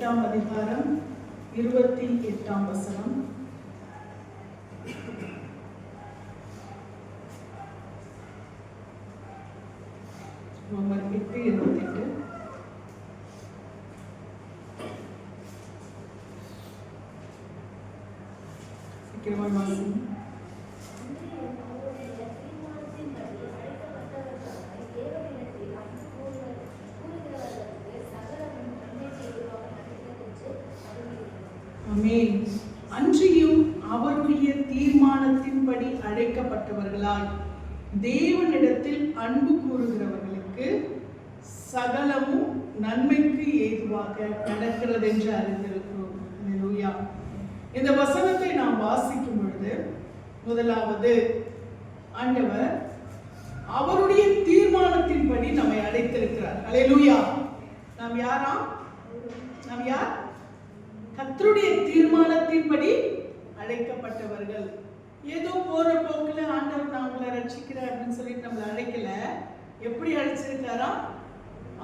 8ஆம் அதிகாரம் 28ஆம் வசனம். ரோமர் 8:28. சீக்கிரமாக வாசிங்க. அன்றியும் அவருடைய தீர்மானத்தின்படி அழைக்கப்பட்டவர்களாய் தேவனிடத்தில் அன்பு கூறுகிறவர்களுக்கு சகலமும் நன்மைக்கு ஏதுவாக நடக்கிறது என்று அறிந்திருக்கிறோம். அல்லேலூயா. இந்த வசனத்தை நாம் வாசிக்கும் பொழுது முதலாவது ஆண்டவர் அவருடைய தீர்மானத்தின்படி நம்மை அழைத்திருக்கிறார். அல்லேலூயா. நாம் யாரா? நாம் யார்? கர்த்தருடைய தீர்மானத்தின்படி அழைக்கப்பட்டவர்கள். ஏதோ போற போக்குல ஆண்டவர் நம்மளை ரட்சிக்கிறார் அப்படின்னு சொல்லிட்டு நம்மளை அழைக்கல. எப்படி அழைச்சிருக்காரா?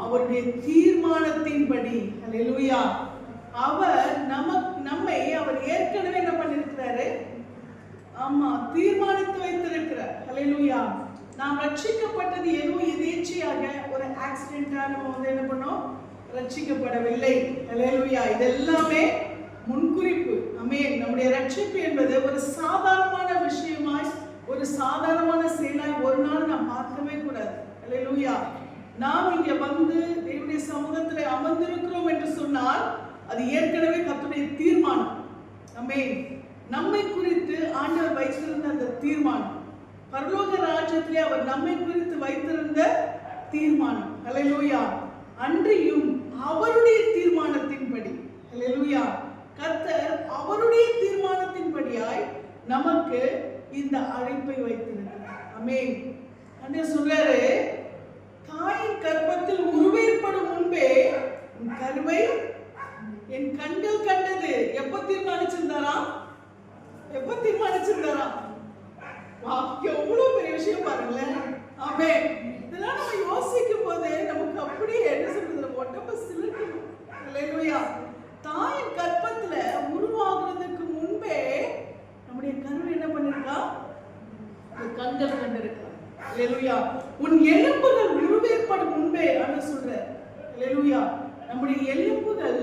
அவருடைய தீர்மானத்தின்படி. அல்லேலூயா. அவர் நம்மை அவர் ஏற்கனவே என்ன பண்ணிருக்கிறாரு? ஆமா, தீர்மானித்து வைத்திருக்கிறார். அல்லேலூயா. நாம் ரட்சிக்கப்பட்டது எதுவும் எதேச்சையாக ஒரு ஆக்சிடென்டா நம்ம என்ன பண்ணோம்? ரட்சிக்கப்படவில்லை. அல்லேலூயா. இதெல்லாமே முன்குறிப்பு. ஆமென். நம்முடைய ரட்சிப்பு என்பது ஒரு சாதாரணமான விஷயமாய், ஒரு சாதாரணமான செயலாய் ஒரு நாள் நாம் பார்க்கவே கூடாது. அல்லேலூயா. நாம் இங்க வந்து தேவனுடைய சமூகத்திலே அமர்ந்திருக்கிறோம் என்று சொன்னால் அது ஏற்கனவே கர்த்தருடைய தீர்மானம். ஆமென். நம்மை குறித்து ஆண்டவர் வைத்திருந்த அந்த தீர்மானம், பரலோக ராஜ்யத்திலே அவர் நம்மை குறித்து வைத்திருந்த தீர்மானம். அல்லேலூயா. அன்றியும் அவருடைய தீர்மானத்தின்படி. அல்லேலூயா. கர்த்தர் அவருடைய தீர்மானத்தின்படியாய் நமக்கு இந்த அழைப்பை வைத்திருக்கிறார். ஆமென். அங்கே சொல்றாரு, தாயின் கர்ப்பத்தில் உருவேற்படும் முன்பே உன் கருவை என் கண்கள் கண்டது. எப்ப தீர்மானிச்சிருந்தாரா? எப்ப தீர்மானிச்சிருந்தாரா? எவ்வளவு பெரிய விஷயம் பாருங்களேன். ஆமென். இதெல்லாம் நம்ம யோசிக்கும் போது நமக்கு அப்படியே என்ன சொல்றது, உடம்பு சிலிர்க்கணும். அல்லேலூயா. தாயின் கர்ப்பத்துல உருவாகிறதுக்கு முன்பே நம்முடைய கருவை என்ன பண்ணிருக்கா? கண்கள் கண்டிருக்கா. அல்லேலூயா. உன் எலும்புகள் உருவேற்படும் முன்பே என்று சொல்ற. அல்லேலூயா. நம்முடைய எலும்புகள்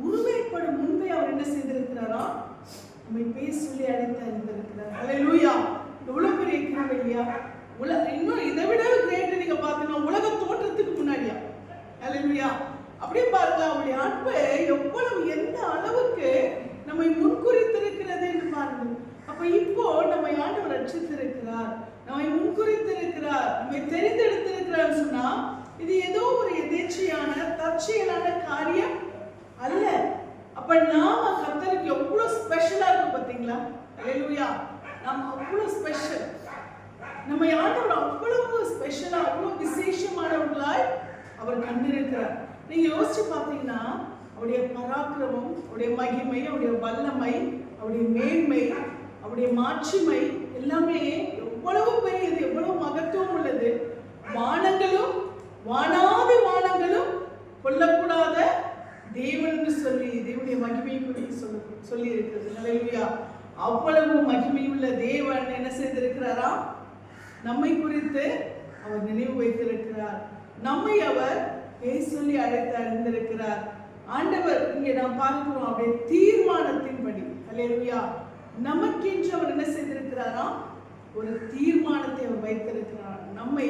உருவேற்படும் முன்பே அவர் என்ன செய்திருக்கிறாரா? நம்மை பேர் சொல்லி அழைத்து அறிந்திருக்கிறார். அல்லேலூயா. எவ்வளவு பெரிய கிருபை இல்லையா? இன்னும் இதை விட கிரேட் நீங்க பாத்தீங்கன்னா உலக தோற்றத்துக்கு முன்னாடியா. அல்லேலூயா. அப்படியே பாருங்க, அவருடைய அன்பு எவ்வளவு, எந்த அளவுக்கு நம்மை முன்குறித்திருக்கிறது என்று பாருங்க. அப்ப இப்போ நம்மை ஆண்டவர் ரட்சித்திருக்கிறார், நம்மை முன்குறித்திருக்கிறார், நம்மை தெரிந்தெடுத்திருக்கிறார் சொன்னா இது ஏதோ ஒரு எதேச்சையான தற்செயலான காரியம் அல்ல. அப்ப நாம கர்த்தருக்கு எவ்வளவு ஸ்பெஷலா இருக்கும் பாத்தீங்களா? அல்லேலூயா. நாம அவ்வளவு ஸ்பெஷல். நம்ம ஆண்டவர் அவ்வளவு ஸ்பெஷலா, அவ்வளவு விசேஷமானவர்களாய் அவர் கண்டிருக்கிறார். நீங்க யோசிச்சு பார்த்தீங்கன்னா அவருடைய பராக்கிரமம், அவருடைய மகிமை, அவருடைய வல்லமை, அவருடைய மேன்மை, அவருடைய மாட்சிமை எல்லாமே எவ்வளவு பெரியது, எவ்வளவு மகத்துவம் உள்ளது. வானங்களும் வானாதி வானங்களும் கொல்லக்கூடாத தேவன் என்று சொல்லி தேவனுடைய மகிமையை குறித்து சொல்லி இருக்கிறது. அல்லேலூயா. அவ்வளவு மகிமையுள்ள தேவன் என்ன செய்திருக்கிறாரா? நம்மை குறித்து அவர் நினைவு வைத்திருக்கிறார். நம்மை அவர் பேர் சொல்லி அழைத்து அறிந்திருக்கிறார். ஆண்டவர் இங்கே நாம் பார்க்கிறோம் அவருடைய தீர்மானத்தின்படி. அல்லேலூயா. நமக்கென்று அவர் என்ன செய்திருக்கிறாரா? ஒரு தீர்மானத்தை அவர் வைத்திருக்கிறார். நம்மை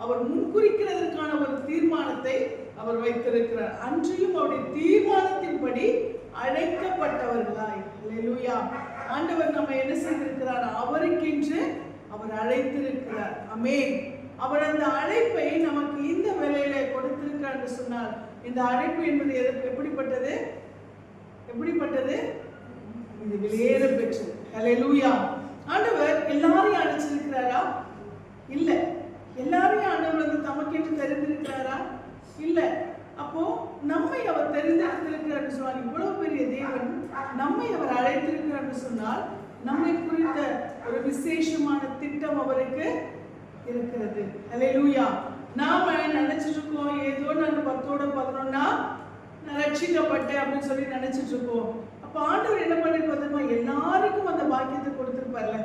அவர் முன்குறிக்கிறதற்கான ஒரு தீர்மானத்தை அவர் வைத்திருக்கிறார். அன்றியும் அவருடைய தீர்மானத்தின்படி அழைக்கப்பட்டவர்களாய். அல்லேலூயா. ஆண்டவர் நம்ம என்ன செய்திருக்கிறார்? அவருக்கென்று அவர் அழைத்திருக்கிறார். ஆமென். அவர் அந்த அழைப்பை நமக்கு இந்த வேளையில கொடுத்திருக்கிறார் என்று சொன்னார். இந்த அழைப்பு என்பது எப்படிப்பட்டது? எப்படிப்பட்டது? இது விலையேற பெற்றது. அல்லேலூயா. ஆண்டவர் எல்லாரையும் அழைச்சிருக்கிறாரா? இல்ல. எல்லாரையும் ஆண்டவர் வந்து தமக்கென்று தெரிந்திருக்கிறாரா? இல்ல. அப்போ நம்மை அவர் தெரிந்தெடுத்திருக்கிறார் என்று சொன்னால், இவ்வளவு பெரிய தேவன் நம்மை அவர் அழைத்திருக்கிறார் என்று சொன்னால் நம்மை குறித்த ஒரு விசேஷமான திட்டம் அவருக்கு இருக்கிறது. அல்லேலூயா. நாம நினைச்சிட்டு இருக்கோம் ஏதோ நான் 10ஓட 11 நான் ரட்சிக்கப்பட்டேன் அப்படின்னு சொல்லி நினைச்சிட்டு இருக்கோம். அப்ப ஆண்டவர் என்ன பண்ணிருப்போம், எல்லாருக்கும் அந்த பாக்கியத்தை கொடுத்திருப்பார்ல.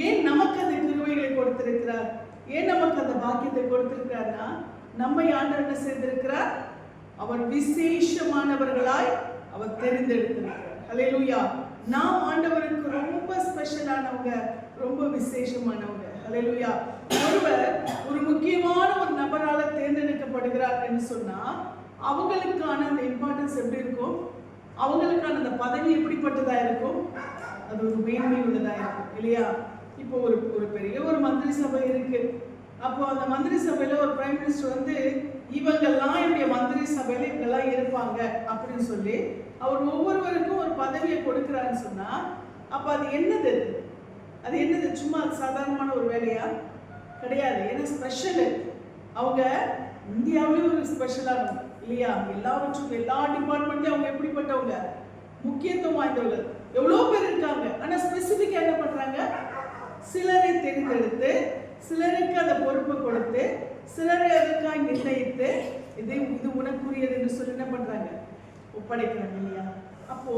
ஏன் நமக்கு அந்த கிருபைகளை கொடுத்திருக்கிறார், ஏன் நமக்கு அந்த பாக்கியத்தை கொடுத்திருக்கிறார்னா, நம்மை ஆண்டவர் என்ன செய்திருக்கிறார், அவர் விசேஷமானவர்களாய் அவர் தெரிந்தெடுத்திருக்கிறார். ஹல்லேலூயா. நாம் ஆண்டவருக்கு ரொம்ப ஸ்பெஷலானவங்க, ரொம்ப விசேஷமானவங்க. ஹல்லேலூயா. ஒருவர் ஒரு முக்கியமான ஒரு நபரால தேர்ந்தெடுக்கப்படுகிறார் என்று சொன்னா அவங்களுக்கான அந்த இம்பார்ட்டன்ஸ் எப்படி இருக்கும், அவங்களுக்கான அந்த பதவி எப்படிப்பட்டதா இருக்கும், அது ஒரு மேன்மை உள்ளதா இருக்கும் இல்லையா? இப்போ ஒரு பெரிய ஒரு மந்திரி சபை இருக்கு. அப்போ அந்த மந்திரி சபையில ஒரு பிரைம் மினிஸ்டர் வந்து இவங்கெல்லாம் என்னுடைய மந்திரி சபையில இவங்கெல்லாம் இருப்பாங்க அப்படின்னு சொல்லி அவர் ஒவ்வொருவருக்கும் ஒரு பதவியை கொடுக்கிறாருன்னு சொன்னா அப்ப அது என்னது, அது என்னது, சும்மா சாதாரணமான ஒரு வேலையா கிடையாது. ஏன்னா ஸ்பெஷலு, அவங்க இந்தியாவிலேயும் ஒரு ஸ்பெஷலானவங்க இல்லையா? எல்லாவற்றுக்கும் எல்லா டிபார்ட்மெண்ட்லயும் அவங்க எப்படிப்பட்டவங்க, முக்கியத்துவம் வாய்ந்தவர்கள். எவ்வளோ பேர் இருக்காங்க, ஆனா ஸ்பெசிஃபிக்கா என்ன பண்றாங்க, சிலரை தேர்ந்தெடுத்து சிலருக்கு அந்த பொறுப்பை கொடுத்து சிலரை அதற்காக நிர்ணயித்து இது உனக்குரியது என்று சொல்லி என்ன பண்றாங்க, ஒப்படைக்கிறாங்க இல்லையா? அப்போ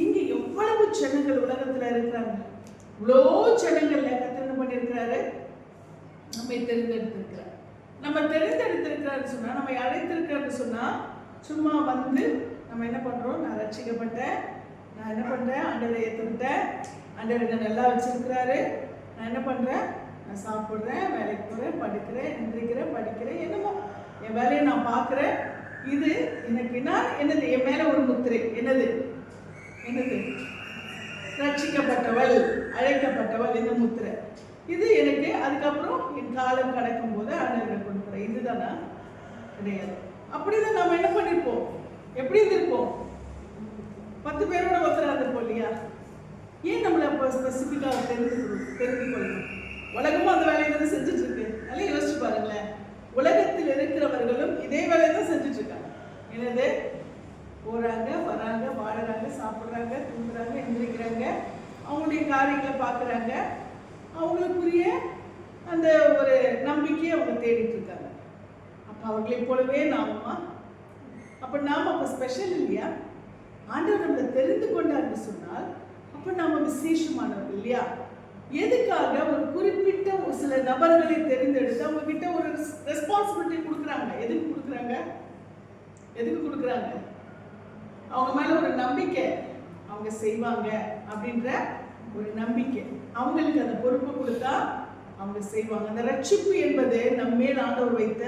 இங்க எவ்வளவு ஜனங்கள் உலகத்துல இருக்கிறாங்க, இவ்வளோ ஜனங்கள்ல கர்த்தர் என்ன பண்ணியிருக்கிறாரு, நம்மை தெரிந்தெடுத்திருக்கிறார். நம்ம தெரிந்தெடுத்திருக்கிறாரு சொன்னா, நம்ம அழைத்திருக்கிறாரு சொன்னா சும்மா வந்து நம்ம என்ன பண்றோம், நான் ரட்சிக்கப்பட்டேன், நான் என்ன பண்றேன், ஆண்டவரை ஏற்றுக்கிட்டேன், ஆண்டவர் என்ன நல்லா வச்சிருக்கிறாரு, நான் என்ன பண்றேன், நான் சாப்பிட்றேன், வேலைக்கு போறேன், படுக்கிறேன், எந்திரிக்கிறேன், படிக்கிறேன், என்னமோ என் வேலையை நான் பார்க்குறேன், இது எனக்கு என்னது, என் மேல ஒரு முத்திரை, என்னது என்னது, ரட்சிக்கப்பட்டவள், அழைக்கப்பட்டவள், இந்த முத்திரை, இது எனக்கு. அதுக்கப்புறம் என் காலம் கடக்கும் போது ஆண்டவர் கொடுக்குறேன், இதுதானா? கிடையாது. அப்படிதான் நம்ம என்ன பண்ணிருப்போம், எப்படி இருந்திருப்போம், 10 பேரோட ஒருத்தரா இருந்திருப்போம் இல்லையா? ஏன் நம்மளை இப்போ ஸ்பெசிஃபிக்காக தெரிந்து கொள்ளணும்? உலகமும் அந்த வேலையை தான் செஞ்சுட்டு இருக்கு. நல்லா யோசிச்சு பாருங்களேன், உலகத்தில் இருக்கிறவர்களும் இதே வேலையை தான் செஞ்சுட்டு இருக்காங்க. என்னது, போறாங்க, வராங்க, வாடுறாங்க, சாப்பிட்றாங்க, தூங்குறாங்க, எந்திரிக்கிறாங்க, அவங்களுடைய காரியங்களை பார்க்குறாங்க, அவங்களுக்குரிய அந்த ஒரு நம்பிக்கையை அவங்க தேடிட்டு இருக்காங்க. அப்போ அவர்களை போலவே நாமமா? அப்போ நாம் அப்போ ஸ்பெஷல் இல்லையா? ஆண்டவர் நம்மளை தெரிந்து கொண்டார்னு சொன்னால் அப்போ நாம விசேஷமானவர்கள் இல்லையா? எதுக்காக ஒரு குறிப்பிட்ட ஒரு சில நபர்களை தெரிந்தெடுத்து அவங்க கிட்ட ஒரு ரெஸ்பான்சிபிலிட்டி கொடுக்குறாங்க. எதுக்கு கொடுக்குறாங்க, எதுக்கு கொடுக்குறாங்க? அவங்க மேல ஒரு நம்பிக்கை, அவங்க செய்வாங்க அப்படின்ற ஒரு நம்பிக்கை, அவங்களுக்கு அந்த பொறுப்பு கொடுத்தா அவங்க செய்வாங்க. அந்த ரட்சிப்பு என்பது நம்ம மேல் ஆண்டவர் வைத்த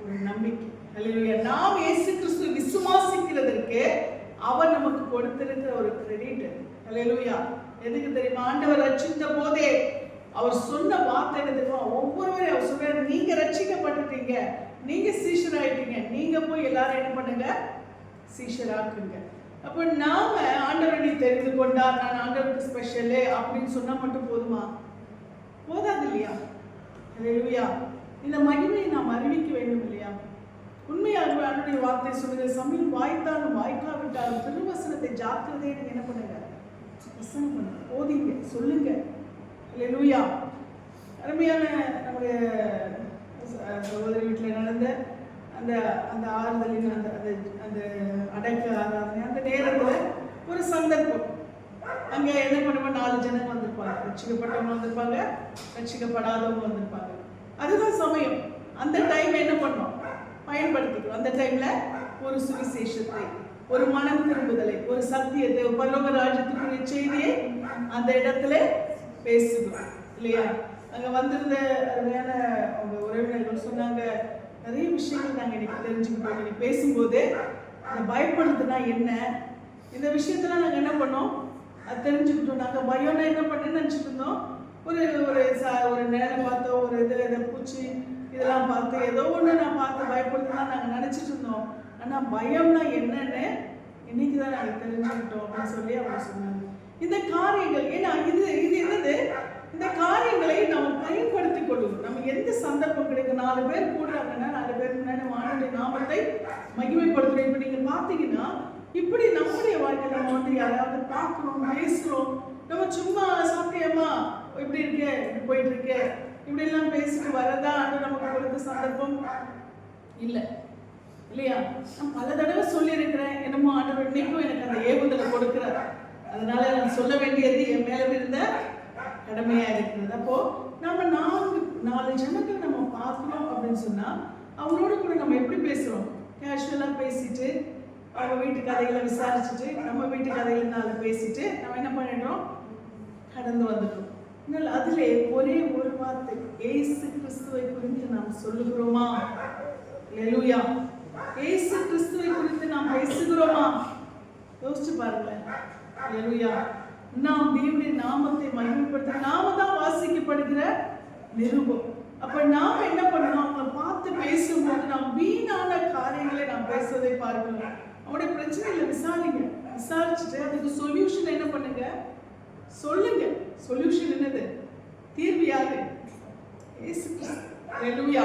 ஒரு நம்பிக்கை. அல்லேலூயா. நாம் இயேசு கிறிஸ்துவை விசுவாசிக்கிறதற்கு அவர் நமக்கு கொடுத்திருக்கிற ஒரு கிரெடிட். அல்லேலூயா. எதுக்கு தெரியுமா? ஆண்டவர் ரட்சித்த போதே அவர் சொன்ன வார்த்தை என்ன தெரியுமா? ஒவ்வொருவரையும் அவர் சொல்றாரு, நீங்க ரட்சிக்கப்பட்டுட்டீங்க, நீங்க சீஷர் ஆயிட்டீங்க, நீங்க போய் எல்லாரும் என்ன பண்ணுங்க, சீஷராக்குங்க. அப்போ நாம ஆண்டவரை தெரிந்து கொண்டார், நான் ஆண்டவருக்கு ஸ்பெஷலு அப்படின்னு சொன்னா மட்டும் போதுமா? போதாது இல்லையா? அல்லேலூயா. இந்த மகிமையை நாம் அறிவிக்க வேண்டும் இல்லையா? உண்மையாக ஆண்டவருடைய வார்த்தை சொல்லுங்க, சமயம் வாய்த்தாலும் வாய்க்காவிட்டாலும் திருவசனத்தை ஜாக்கிரதையை நீங்க என்ன பண்ணுங்க, வசனம் பண்ணுங்க, ஓதிங்க, சொல்லுங்க. அல்லேலூயா. அருமையான நம்முடைய சகோதரி வீட்டில் நடந்த அந்த அந்த ஆறுதலின் அந்த அந்த அடக்க ஆராதனை அந்த நேரத்தில் ஒரு சந்தர்ப்பம், அங்கே என்ன பண்ணுவோம், 4 ஜனங்க வந்திருப்பாங்க, ரட்சிக்கப்பட்டவங்க வந்திருப்பாங்க, ரட்சிக்கப்படாதவங்க வந்திருப்பாங்க. அதுதான் சமயம். அந்த டைம் என்ன பண்ணோம், பயன்படுத்திக்கிறோம். அந்த டைம்ல ஒரு சுவிசேஷத்தை, ஒரு மனம் திரும்புதலை, ஒரு சத்தியத்தை, ஒரு பரலோக ராஜ்யத்துக்குரிய செய்தியை அந்த இடத்துல பேசுகிறோம் இல்லையா? அங்கே வந்திருந்த அருமையான அவங்க உறவினர்கள் சொன்னாங்க, நிறைய விஷயங்கள் நாங்கள் இன்னைக்கு தெரிஞ்சுக்கிட்டோம். நீங்கள் பேசும்போது அந்த பயப்படுறதுனா என்ன, இந்த விஷயத்தெல்லாம் நாங்கள் என்ன பண்ணோம், அது தெரிஞ்சுக்கிட்டோம். நாங்கள் பயம்னா என்ன பண்ணேன்னு நினச்சிட்டு இருந்தோம். ஒரு ஒரு நேரம் பார்த்தோம், ஒரு இதை பூச்சி இதெல்லாம் பார்த்து ஏதோ ஒன்று நான் பார்த்து பயப்படுறதுலாம் நாங்கள் நினச்சிட்டு இருந்தோம். ஆனால் பயம்னா என்னன்னு இன்னைக்கு தான் நாங்கள் தெரிஞ்சுக்கிட்டோம் அப்படின்னு சொல்லி அவங்க சொன்னாங்க. இந்த காரியங்கள், ஏன்னா இது என்னது, இந்த காரியங்களை நம்ம பயன்படுத்தி கொள்ளுவோம். நம்ம எந்த சந்தர்ப்பம் கிடைக்கும், 4 பேர் கூடுறாங்கன்னா 4 பேருக்கு முன்னாடி ஆண்டவருடைய நாமத்தை மகிமைப்படுத்துறோம். இப்போ நீங்கள் பார்த்தீங்கன்னா இப்படி நம்முடைய வாழ்க்கை நம்ம வந்து யாராவது பார்க்குறோம், பேசுகிறோம், நம்ம சும்மா சாப்பிட்டியம்மா இப்படி இருக்கு, இப்படி போயிட்டு இருக்கு, இப்படி எல்லாம் பேசிட்டு வரதா ஆண்டு நமக்கு கொடுத்த சந்தர்ப்பம் இல்லை. இல்லையா? நான் பல தடவை சொல்லியிருக்கிறேன், என்னமோ ஆண்டவர் இன்னைக்கும் எனக்கு அந்த ஏவுதலை கொடுக்கிறார். அதனால நான் சொல்ல வேண்டியது என் மேல இருந்த கடமையா இருக்கிறது. அப்போ நம்ம நாலு ஜனங்கள் நம்ம பார்க்கணும் அப்படின்னு சொன்னா அவங்களோட கூட நம்ம எப்படி பேசுறோம்? கேஷுவலா பேசிட்டு அவங்க வீட்டு கதைகளை விசாரிச்சுட்டு நம்ம வீட்டு கதைகளை 4 பேசிட்டு நம்ம என்ன பண்ணிடுறோம்? கடந்து வந்துட்டோம். ஆனால் அதிலே ஒரே ஒரு வார்த்தை, இயேசு கிறிஸ்துவை குறித்து நாம் சொல்லுகிறோமா? அல்லேலூயா. இயேசு கிறிஸ்துவை குறித்து நாம் பேசுகிறோமா? யோசிச்சு பாருங்களேன். அல்லேலூயா. நாம் தேவனுடைய நாமத்தை மகிமைப்படுத்த நாம தான் வாசிக்கப்படுகிற நிருபம். அப்ப நாம் என்ன பண்ணணும்? அவங்களை பார்த்து பேசும்போது நாம் வீணான காரியங்களை நாம் பேசுவதை பார்க்கணும். அவங்களுடைய பிரச்சனைகளை விசாரிச்சுட்டு அதுக்கு சொல்யூஷன் என்ன பண்ணுங்க? சொல்லுங்க. சொல்யூஷன் என்னது? தீர்வு யாரு? இயேசு கிறிஸ்து. அல்லேலூயா.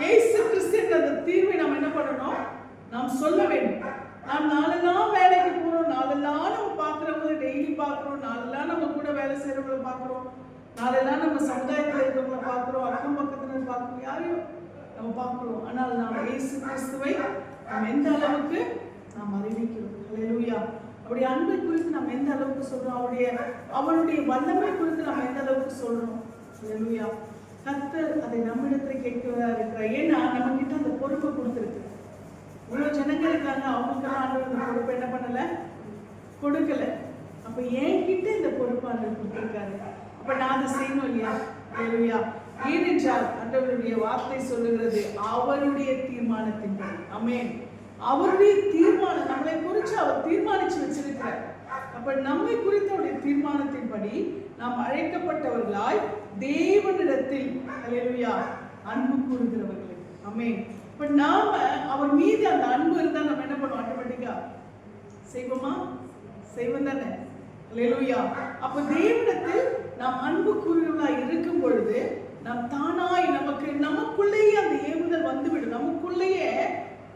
இயேசு கிறிஸ்துன்ற அந்த தீர்வை நாம் என்ன பண்ணணும்? நாம் சொல்ல வேண்டும். நாம் நாளெல்லாம் வேலைக்கு போறோம், நாளெல்லாம் நம்ம பார்க்குறவங்களை டெய்லி பார்க்குறோம், நாளெல்லாம் நம்ம கூட வேலை செய்கிறவங்களை பார்க்குறோம், நாளெல்லாம் நம்ம சமுதாயத்தில் இருக்கிறவங்களை பார்க்குறோம், அக்கம் பக்கத்தில் பார்க்குறோம், யாரையும் நம்ம பார்க்குறோம். ஆனால் நாம் இயேசு கிறிஸ்துவை நாம் எந்த அளவுக்கு நாம் அறிவிக்கிறோம்? அல்லேலூயா. அவருடைய அன்பை குறித்து நம்ம எந்த அளவுக்கு சொல்றோம்? அவருடைய வல்லமை குறித்து நம்ம எந்த அளவுக்கு சொல்றோம்? அல்லேலூயா. கர்த்தர் அதை நம்மிடத்துல கேட்கிறதா இருக்கிறார். ஏன்னா நம்ம கிட்ட அந்த பொறுப்பை கொடுத்துருக்கு. இவ்வளவு ஜனங்கள் இருக்காங்க, அவங்களுக்கெல்லாம் ஆண்டவர் இந்த பொறுப்பை என்ன பண்ணல? கொடுக்கல. அப்ப என்கிட்ட இந்த பொறுப்பு ஆண்டவர் கொடுத்திருக்காரு. அப்ப நான் அதை செய்யணும் இல்லையா? அல்லேலூயா. ஏனென்றால் ஆண்டவருடைய வார்த்தை சொல்லுகிறது, அவருடைய தீர்மானத்தின்படி. ஆமென். அவருடைய தீர்மானம் நம்மளை குறித்து அவர் தீர்மானிச்சு வச்சிருக்கிறார். அப்ப நம்மை குறித்த அவருடைய தீர்மானத்தின்படி நாம் அழைக்கப்பட்டவர்களாய் தேவனிடத்தில் அல்லேலூயா அன்பு கூறுகிறவர்கள். ஆமென். இப்ப நாம அவர் மீது அந்த அன்பு இருந்தா நம்ம என்ன பண்ணுவோம்? ஆட்டோமேட்டிக்கா செய்வோமா? செய்வோம் தானே? அல்லேலூயா. அப்ப தேவனிடத்தில் நாம் அன்பு கூறுகிறவர்களாய் இருக்கும் பொழுது நாம் தானாய் நமக்குள்ளேயே அந்த ஏவுதல் வந்துவிடும். நமக்குள்ளேயே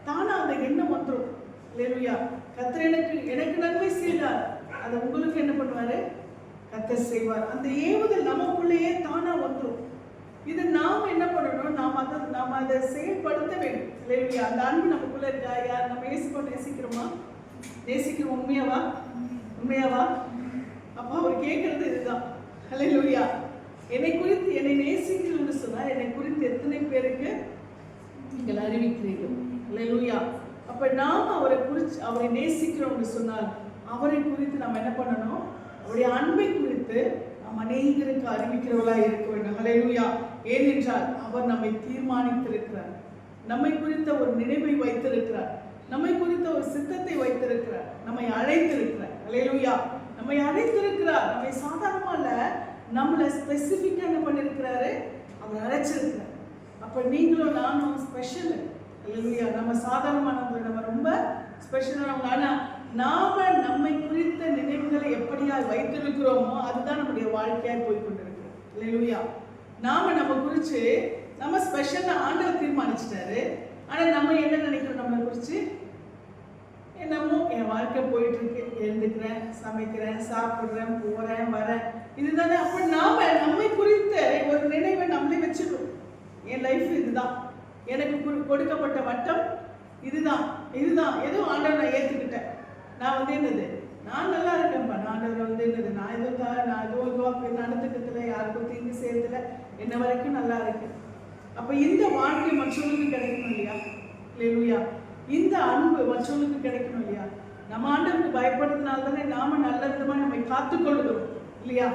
தானா அந்த எண்ணம் வந்துடும். அல்லேலூயா. கர்த்தர் எனக்கு நன்மை செய்தார், அதை உங்களுக்கு என்ன பண்ணுவாரு? கர்த்தர் செய்வார். அந்த ஏவுதல் நமக்குள்ளேயே தானா வந்துடும். இது நாம என்ன பண்ணணும்? நாம அதை செயல்படுத்த வேண்டும். அல்லேலூயா. அந்த அன்பு நமக்குள்ள இருக்கா? யார் நம்ம நேசிக்கிறோமா? நேசிக்கிறோம். உண்மையாவா? அப்ப அவர் கேட்கறது இதுதான். அல்லேலூயா. என்னை குறித்து என்னை நேசிக்கிறீங்கன்னு சொன்னா என்னை குறித்து எத்தனை பேருக்கு நீங்கள் அறிவிக்கிறீர்கள்? அல்லேலூயா. அப்ப நாம் அவரை நேசிக்கிறோம்னு சொன்னால் அவரை குறித்து நாம் என்ன பண்ணணும்? அவருடைய அன்பை குறித்து நாம் அநேகருக்கு அறிவிக்கிறவர்களா இருக்க வேண்டும். அல்லேலூயா. ஏனென்றால் அவர் நம்மை தீர்மானித்திருக்கிறார், நம்மை குறித்த ஒரு நினைவை வைத்திருக்கிறார், நம்மை குறித்த ஒரு சித்தத்தை வைத்திருக்கிறார், நம்மை அழைத்திருக்கிறார். அல்லேலூயா. நம்மை அழைத்திருக்கிறார். நம்மை சாதாரணமா இல்ல, நம்மளை ஸ்பெசிஃபிக்கா என்ன பண்ணிருக்கிறாரு? அவர் அழைச்சிருக்கிறார். அப்ப நீங்களும் நானும் ஸ்பெஷல். அல்லேலூயா. நம்ம சாதாரணமானவங்க, நம்ம ரொம்ப ஸ்பெஷலானவங்க. ஆனா நாம நம்மை குறித்த நினைவுகளை எப்படியா வைத்திருக்கிறோமோ அதுதான் நம்முடைய வாழ்க்கையாய் போய் கொண்டிருக்கு. அல்லேலூயா. நம்ம குறிச்சு நம்ம ஸ்பெஷல்னு ஆண்டவர் தீர்மானிச்சிட்டாரு. ஆனா நம்ம என்ன நினைக்கிறோம்? நம்மளை குறிச்சு என்னமோ என் வாழ்க்கை போயிட்டு இருக்கு, எழுந்துக்கிறேன், சமைக்கிறேன், சாப்பிடுறேன், போறேன், வரேன், இதுதானே. அப்ப நம்மை குறித்த ஒரு நினைவை நம்மளே வச்சுக்கிறோம். என் லைஃப் இதுதான், எனக்கு கொடுக்கப்பட்ட வட்டம் இதுதான், ஏதோ ஆண்டவர் நான் ஏத்துக்கிட்டேன். நான் என்னது, நான் நல்லா இருக்கேன்ப்பா, ஆண்டவர் என்னது, நான் எதுவும் நடந்துக்கிறதுல யாருக்கும் தீங்கு செய்யறதுல என்ன வரைக்கும் நல்லா இருக்கேன். அப்ப இந்த வாழ்க்கை மற்றவங்களுக்கு கிடைக்கணும் இல்லையா? அல்லேலூயா. இந்த அன்பு மற்றவங்களுக்கு கிடைக்கணும் இல்லையா? நம்ம ஆண்டவருக்கு பயப்படுறதுனால தானே நாம நல்ல விதமா நம்மை காத்துக்கொள்ளுகிறோம் இல்லையா?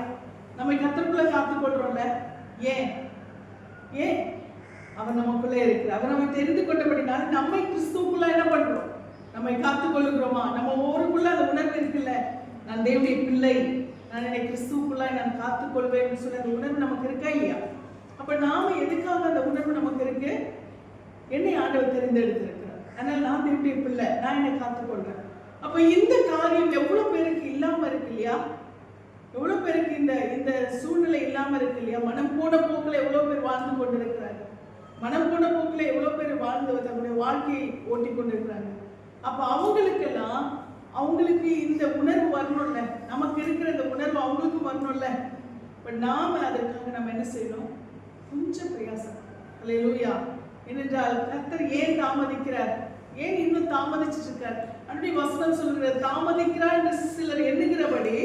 நம்மை கர்த்தருக்குள்ள காத்துக்கொள்றோம்ல. ஏன் அவர் நமக்குள்ள இருக்கிறார். அவர் நம்மை தெரிந்து கொண்டபடினால நம்மை கிறிஸ்துவுக்குள்ள என்ன பண்றோம்? நம்மை காத்துக்கொள்ளுகிறோமா? நம்ம ஒவ்வொருக்குள்ள அந்த உணர்வு இருக்குல்ல, நான் தேவனுடைய பிள்ளை, நான் என்னை கிறிஸ்துவுக்குள்ள நான் காத்துக்கொள்வேன் சொல்லி அந்த உணர்வு நமக்கு இருக்கா இல்லையா? அப்ப நாம எதுக்காக அந்த உணர்வு நமக்கு இருக்கு? என்னை ஆண்டவர் தெரிந்தெடுத்திருக்கிறார், அதனால நான் தேவனுடைய பிள்ளை, நான் என்னை காத்துக்கொள்றேன். அப்ப இந்த காரியம் எவ்வளவு பேருக்கு இல்லாம இருக்கு இல்லையா? எவ்வளவு பேருக்கு இந்த சூழ்நிலை இல்லாம இருக்கு இல்லையா? மனம் போன போக்குல எவ்வளவு பேர் வாழ்ந்து கொண்டிருக்கிறாங்க. மனம் போன போக்குல எவ்வளவு பேர் வாழ்ந்து தன்னுடைய வாழ்க்கையை ஓட்டி கொண்டிருக்கிறாங்க. அப்ப அவங்களுக்கு இந்த உணர்வு வரணும்ல, நமக்கு இருக்கிற இந்த உணர்வு அவங்களுக்கு வரணும்ல. இப்ப நாம அதற்காக நம்ம என்ன செய்யணும்? கொஞ்சம் பிரயாசம். அல்லேலூயா. ஏனென்றால் கர்த்தர் ஏன் தாமதிக்கிறார்? ஏன் இன்னும் தாமதிச்சுட்டு இருக்கார்? அன்றைய வசனம் சொல்லுகிற தாமதிக்கிறார் என்று சிலர் எண்ணுகிறபடி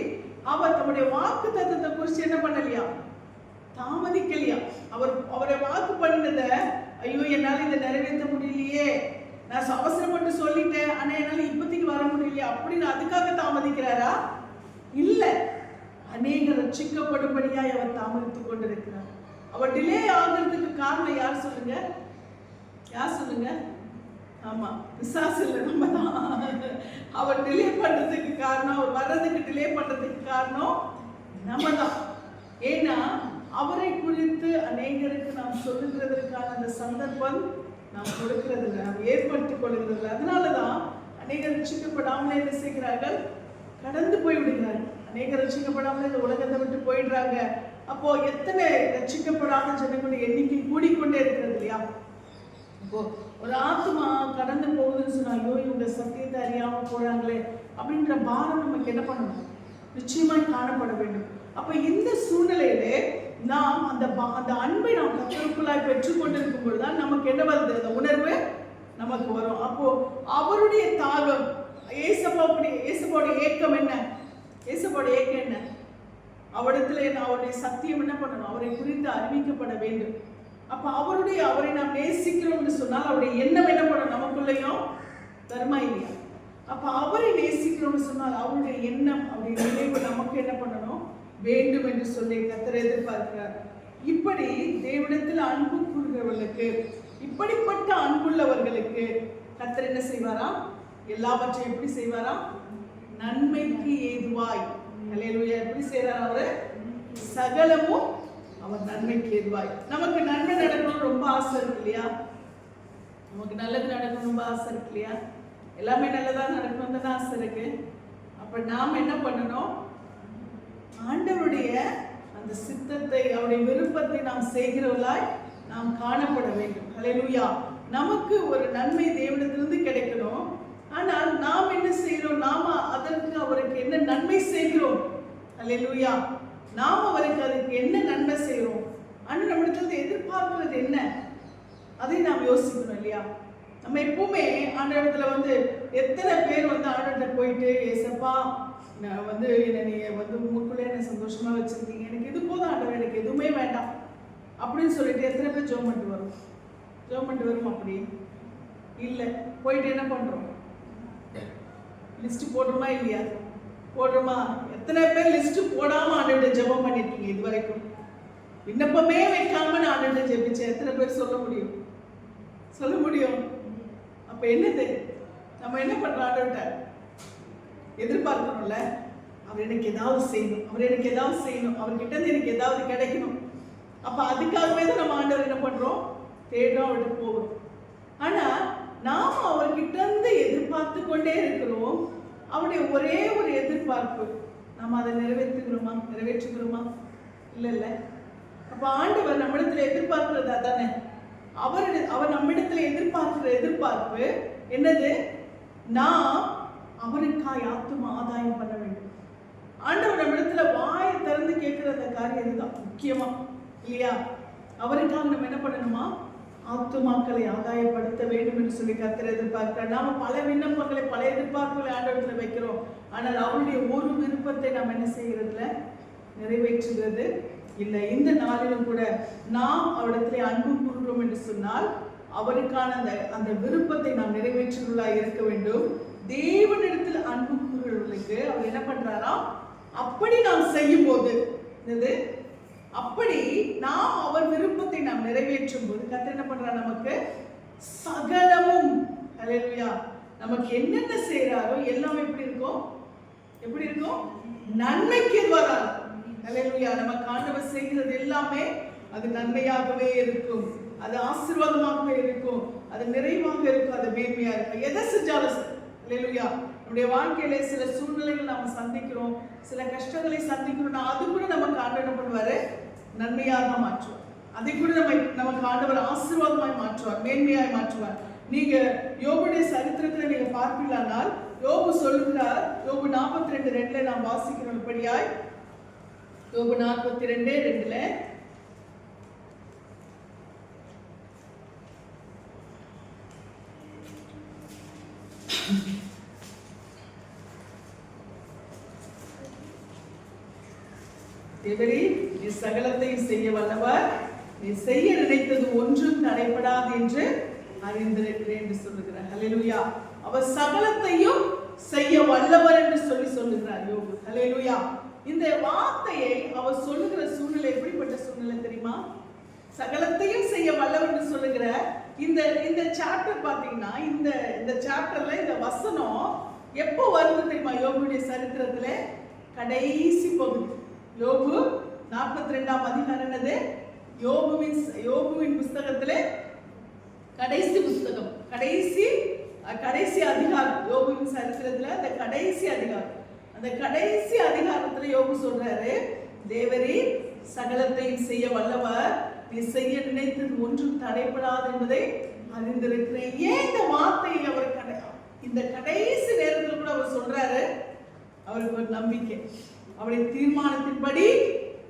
அவர் தம்முடைய வாக்கு தத்தத்தை குறித்து என்ன பண்ணலையா? தாமதிக்கலையா? அவரை வாக்கு பண்ணினத ஐயோ என்னால இதை நிறைவேற்ற முடியலையே, நான் அவசரப்பட்டு சொல்லிட்டேன் ஆனா என்னால இப்போதைக்கு வர முடியலையா அப்படின்னு அதுக்காக தாமதிக்கிறாரா? இல்ல, அநேகர் ரட்சிக்கப்படும்படியாய் அவர் தாமதித்துக் கொண்டிருக்கிறார். அவர் டிலே ஆகிறதுக்கு காரணம் யார் சொல்லுங்க? யார் சொல்லுங்க? ஆமா, பிசாசு இல்லை, நம்ம தான். அவர் டிலே பண்றதுக்கு காரணம், அவர் வர்றதுக்கு டிலே பண்றதுக்கு காரணம் நம்ம தான். ஏன்னா அவரை குறித்து அநேகருக்கு நாம் சொல்லுகிறதற்கான அந்த சந்தர்ப்பம் நாம் கொடுக்கிறது இல்லை, நாம் ஏற்படுத்திக் கொள்கிறது இல்லை. அதனாலதான் அநேகர் ரட்சிக்கப்படாமலே என்ன செய்கிறார்கள்? கடந்து போய் விடுகிறார்கள். அநேகர் ரட்சிக்கப்படாமலே இந்த உலகத்தை விட்டு போயிடுறாங்க. அப்போ எத்தனை ரட்சிக்கப்படாத ஜனங்களுடைய எண்ணிக்கை கூடிக்கொண்டே இருக்கிறது இல்லையா? இப்போ ஒரு ஆத்மா கடந்து போகுதுன்னு சொன்னா ஐயோ இவங்க சத்தியத்தை அறியாம போறாங்களே அப்படின்ற பாரம் நமக்கு என்ன பண்ணணும்? நிச்சயமாய் காணப்பட வேண்டும். அப்ப இந்த சூழ்நிலையில நாம் அந்த அன்பை நாம் கர்த்தருக்குள்ளாய் பெற்றுக்கொண்டிருக்கும் பொழுதுதான் நமக்கு என்ன வருது? அந்த உணர்வு நமக்கு வரும். அப்போ அவருடைய தாகம், ஏசப்பாவுடைய ஏக்கம் என்ன? ஏசப்பாவுடைய ஏக்கம் என்ன? அவரிடத்துல அவருடைய சத்தியம் என்ன பண்ணணும்? அவரை குறித்து அறிவிக்கப்பட வேண்டும். அப்ப அவரை நாம் நேசிக்கிறோம்னு சொன்னால் அவருடைய எண்ணம் என்ன பண்ணணும்? நமக்குள்ளேயும் தர்மா இல்லையா? அப்ப அவரை நேசிக்கிறோம்னு சொன்னால் அவருடைய எண்ணம், அவருடைய நினைவு நமக்கு என்ன பண்ணணும்? வேண்டும் என்று சொல்லி கர்த்தர் எதிர்பார்க்கிறார். இப்படி தேவனிடத்தில் அன்பு கூறுகிறவர்களுக்கு, இப்படிப்பட்ட அன்புள்ளவர்களுக்கு கர்த்தர் என்ன செய்வாரா? எல்லாவற்றையும் எப்படி செய்வாரா? நன்மைக்கு ஏதுவாய். அல்லேலூயா. எப்படி செய்றார் அவரு? சகலமும் அவர் நன்மைக்கு ஏதுவாய். நமக்கு நன்மை நடக்கணும் ரொம்ப ஆசை இருக்கு இல்லையா? நமக்கு நல்லது நடக்கணும் ரொம்ப ஆசை இருக்கு இல்லையா? எல்லாமே நல்லதா நடக்கணும் தான் ஆசை இருக்கு. அப்ப நாம் என்ன பண்ணணும்? ஆண்டவருடைய அந்த சித்தத்தை, அவருடைய விருப்பத்தை நாம் செய்கிறவர்களாய் நாம் காணப்பட வேண்டும். அல்லேலூயா. நமக்கு ஒரு நன்மை தேவனிடத்திலிருந்து கிடைக்கணும். ஆனால் நாம் என்ன செய்கிறோம்? நாம அதற்கு அவருக்கு என்ன நன்மை செய்கிறோம்? அல்லேலூயா. நாம் அவருக்கு அதுக்கு என்ன நன்மை செய்கிறோம்? ஆனால் நம்மிடத்துல எதிர்பார்க்கிறது என்ன? அதை நாம் யோசிக்கணும் இல்லையா? நம்ம எப்பவுமே ஆண்டவரத்துல எத்தனை பேர் ஆண்டவர்கிட்ட போயிட்டு ஏசப்பா நான் என்னை நீங்க உங்களுக்குள்ளே என்ன சந்தோஷமா வச்சிருக்கீங்க, எனக்கு இது போதும் ஆண்டவர், எனக்கு எதுவுமே வேண்டாம் அப்படின்னு சொல்லிட்டு எத்தனை பேர் ஜெபம் பண்ணிட்டு வரும்? ஜெபம் பண்ணிட்டு வரும்? அப்படி இல்லை. போயிட்டு என்ன பண்றோம்? லிஸ்ட் போடுறோமா இல்லையா? போடுறோமா? எத்தனை பேர் லிஸ்ட் போடாம ஆண்டவர்கிட்ட ஜெபம் பண்ணிருக்கீங்க இது வரைக்கும்? விண்ணப்பமே வைக்காம நான் ஆண்டவர்கிட்ட ஜெபிச்சேன். எத்தனை பேர் சொல்ல முடியும்? சொல்ல முடியும்? அப்ப என்னது? நம்ம என்ன பண்றோம்? ஆண்டவர்கிட்ட எதிர்பார்க்கணும்ல, அவர் எனக்கு ஏதாவது செய்யணும், அவர் எனக்கு ஏதாவது செய்யணும், அவர்கிட்ட இருந்து எனக்கு ஏதாவது கிடைக்கணும். அப்ப அதுக்காகவே தான் நம்ம ஆண்டவர் என்ன பண்றோம்? தேடுறோம், அவர்கிட்ட போகிறோம். ஆனா நாம அவர்கிட்ட இருந்து எதிர்பார்த்து கொண்டே இருக்கிறோம். அவருடைய ஒரே ஒரு எதிர்பார்ப்பு, நம்ம அதை நிறைவேற்றுகிறோமா? இல்ல. அப்ப ஆண்டவர் நம்மிடத்துல எதிர்பார்க்கிறது அதானே. அவர் நம்மிடத்துல எதிர்பார்க்கிற எதிர்பார்ப்பு என்னது? நாம் அவருக்காய் ஆத்தும ஆதாயம் பண்ண வேண்டும். ஆண்டவர் நம்மிடத்துல வாயை திறந்து கேட்கிற அந்த காரியம் இதுதான் முக்கியமா இல்லையா? அவருக்காக நம்ம என்ன பண்ணணுமா? ஆத்துமாக்களை ஆதாயப்படுத்த வேண்டும் என்று சொல்லி கர்த்தர் எதிர்பார்க்கிறார். நாம பல விண்ணப்பங்களை, பல எதிர்பார்ப்புகளை ஆண்டவரத்துல வைக்கிறோம். ஆனால் அவருடைய ஒரு விருப்பத்தை நாம் என்ன செய்யறதுல நிறைவேற்றுகிறது இல்லை. இந்த நாளிலும் கூட நாம் அவரிடத்துல அன்பு கூறுகிறோம் என்று சொன்னால் அவருக்கான அந்த விருப்பத்தை நாம் நிறைவேற்றுவதாக இருக்க வேண்டும். தேவனிடத்தில் அன்பு கூறுகிறவர்களுக்கு அவர் என்ன பண்றாரா? அப்படி நாம் செய்யும் போது, அப்படி நாம் அவர் விருப்பத்தை நாம் நிறைவேற்றும் போது கர்த்தர் என்ன பண்றார்? நமக்கு சகலமும், அல்லேலூயா, நமக்கு என்னென்ன செய்யறாரோ எல்லாமே எப்படி இருக்கும்? நன்மைக்கு வராது. அல்லேலூயா. நமக்கு ஆண்டவர் செய்கிறது எல்லாமே அது நன்மையாகவே இருக்கும், அது ஆசீர்வாதமாகவே இருக்கும், அது நிறைவாக இருக்கும், அது மேன்மையா இருக்கும். எதை செஞ்சாலும் அல்லேலூயா. நம்முடைய வாழ்க்கையில சில சூழ்நிலைகள் நாம சந்திக்கிறோம், சில கஷ்டங்களை சந்திக்கிறோம். அது கூட நமக்கு ஆண்டவர் என்ன பண்ணுவாரு? நன்மையாக மாற்றுவார். அதை கூட நமக்கு ஆண்டவர் ஆசீர்வாதமாய் மாற்றுவார், மேன்மையாய் மாற்றுவார். நீங்க யோபுடைய சரித்திரத்துல நீங்க பார்ப்பீங்களானால் யோபு சொல்லுகிறார், யோபு 42:2 நாம் வாசிக்கிறோம் இப்படியாய். யோபு 42:2 42:2 தேவரே நீ சகலத்தையும் செய்ய வல்லவர், நீ செய்ய நினைத்தது ஒன்றும் தடைபடாது என்று அறிந்திருக்கிறேன் என்று சொல்லுகிறார். ஹல்லேலூயா. அவர் சகலத்தையும் செய்ய வல்லவர் என்று சொல்லுகிறார் யோபு. ஹல்லேலூயா. இந்த வார்த்தையை அவர் சொல்லுகிற சூழ்நிலை எப்படிப்பட்ட சூழ்நிலை தெரியுமா? சகலத்தையும் செய்ய வல்லவர் என்று சொல்லுகிற இந்த சாப்டர் பாத்தீங்கன்னா, இந்த சாப்டர்ல இந்த வசனம் எப்போ வருது தெரியுமா? யோபுடைய சரித்திரத்துல கடைசி பகுதி. யோபு 42ஆம் அதிகாரம் என்னது? யோபுவின் புஸ்தகத்திலே கடைசி புஸ்தகம், கடைசி அதிகாரம். யோபுவின் சரித்திரத்துல அந்த கடைசி அதிகாரம். அந்த கடைசி அதிகாரத்துல யோபு சொல்றாரு, தேவரே சகலத்தையும் செய்ய வல்லவர், நீ செய்ய நினைத்தது ஒன்றும் தடைபடாது என்பதை அறிந்திருக்கிறேன். ஏன் இந்த வார்த்தையை அவர் இந்த கடைசி நேரத்தில் கூட அவர் சொல்றாரு? அவருக்கு ஒரு நம்பிக்கை, அவருடைய தீர்மானத்தின்படி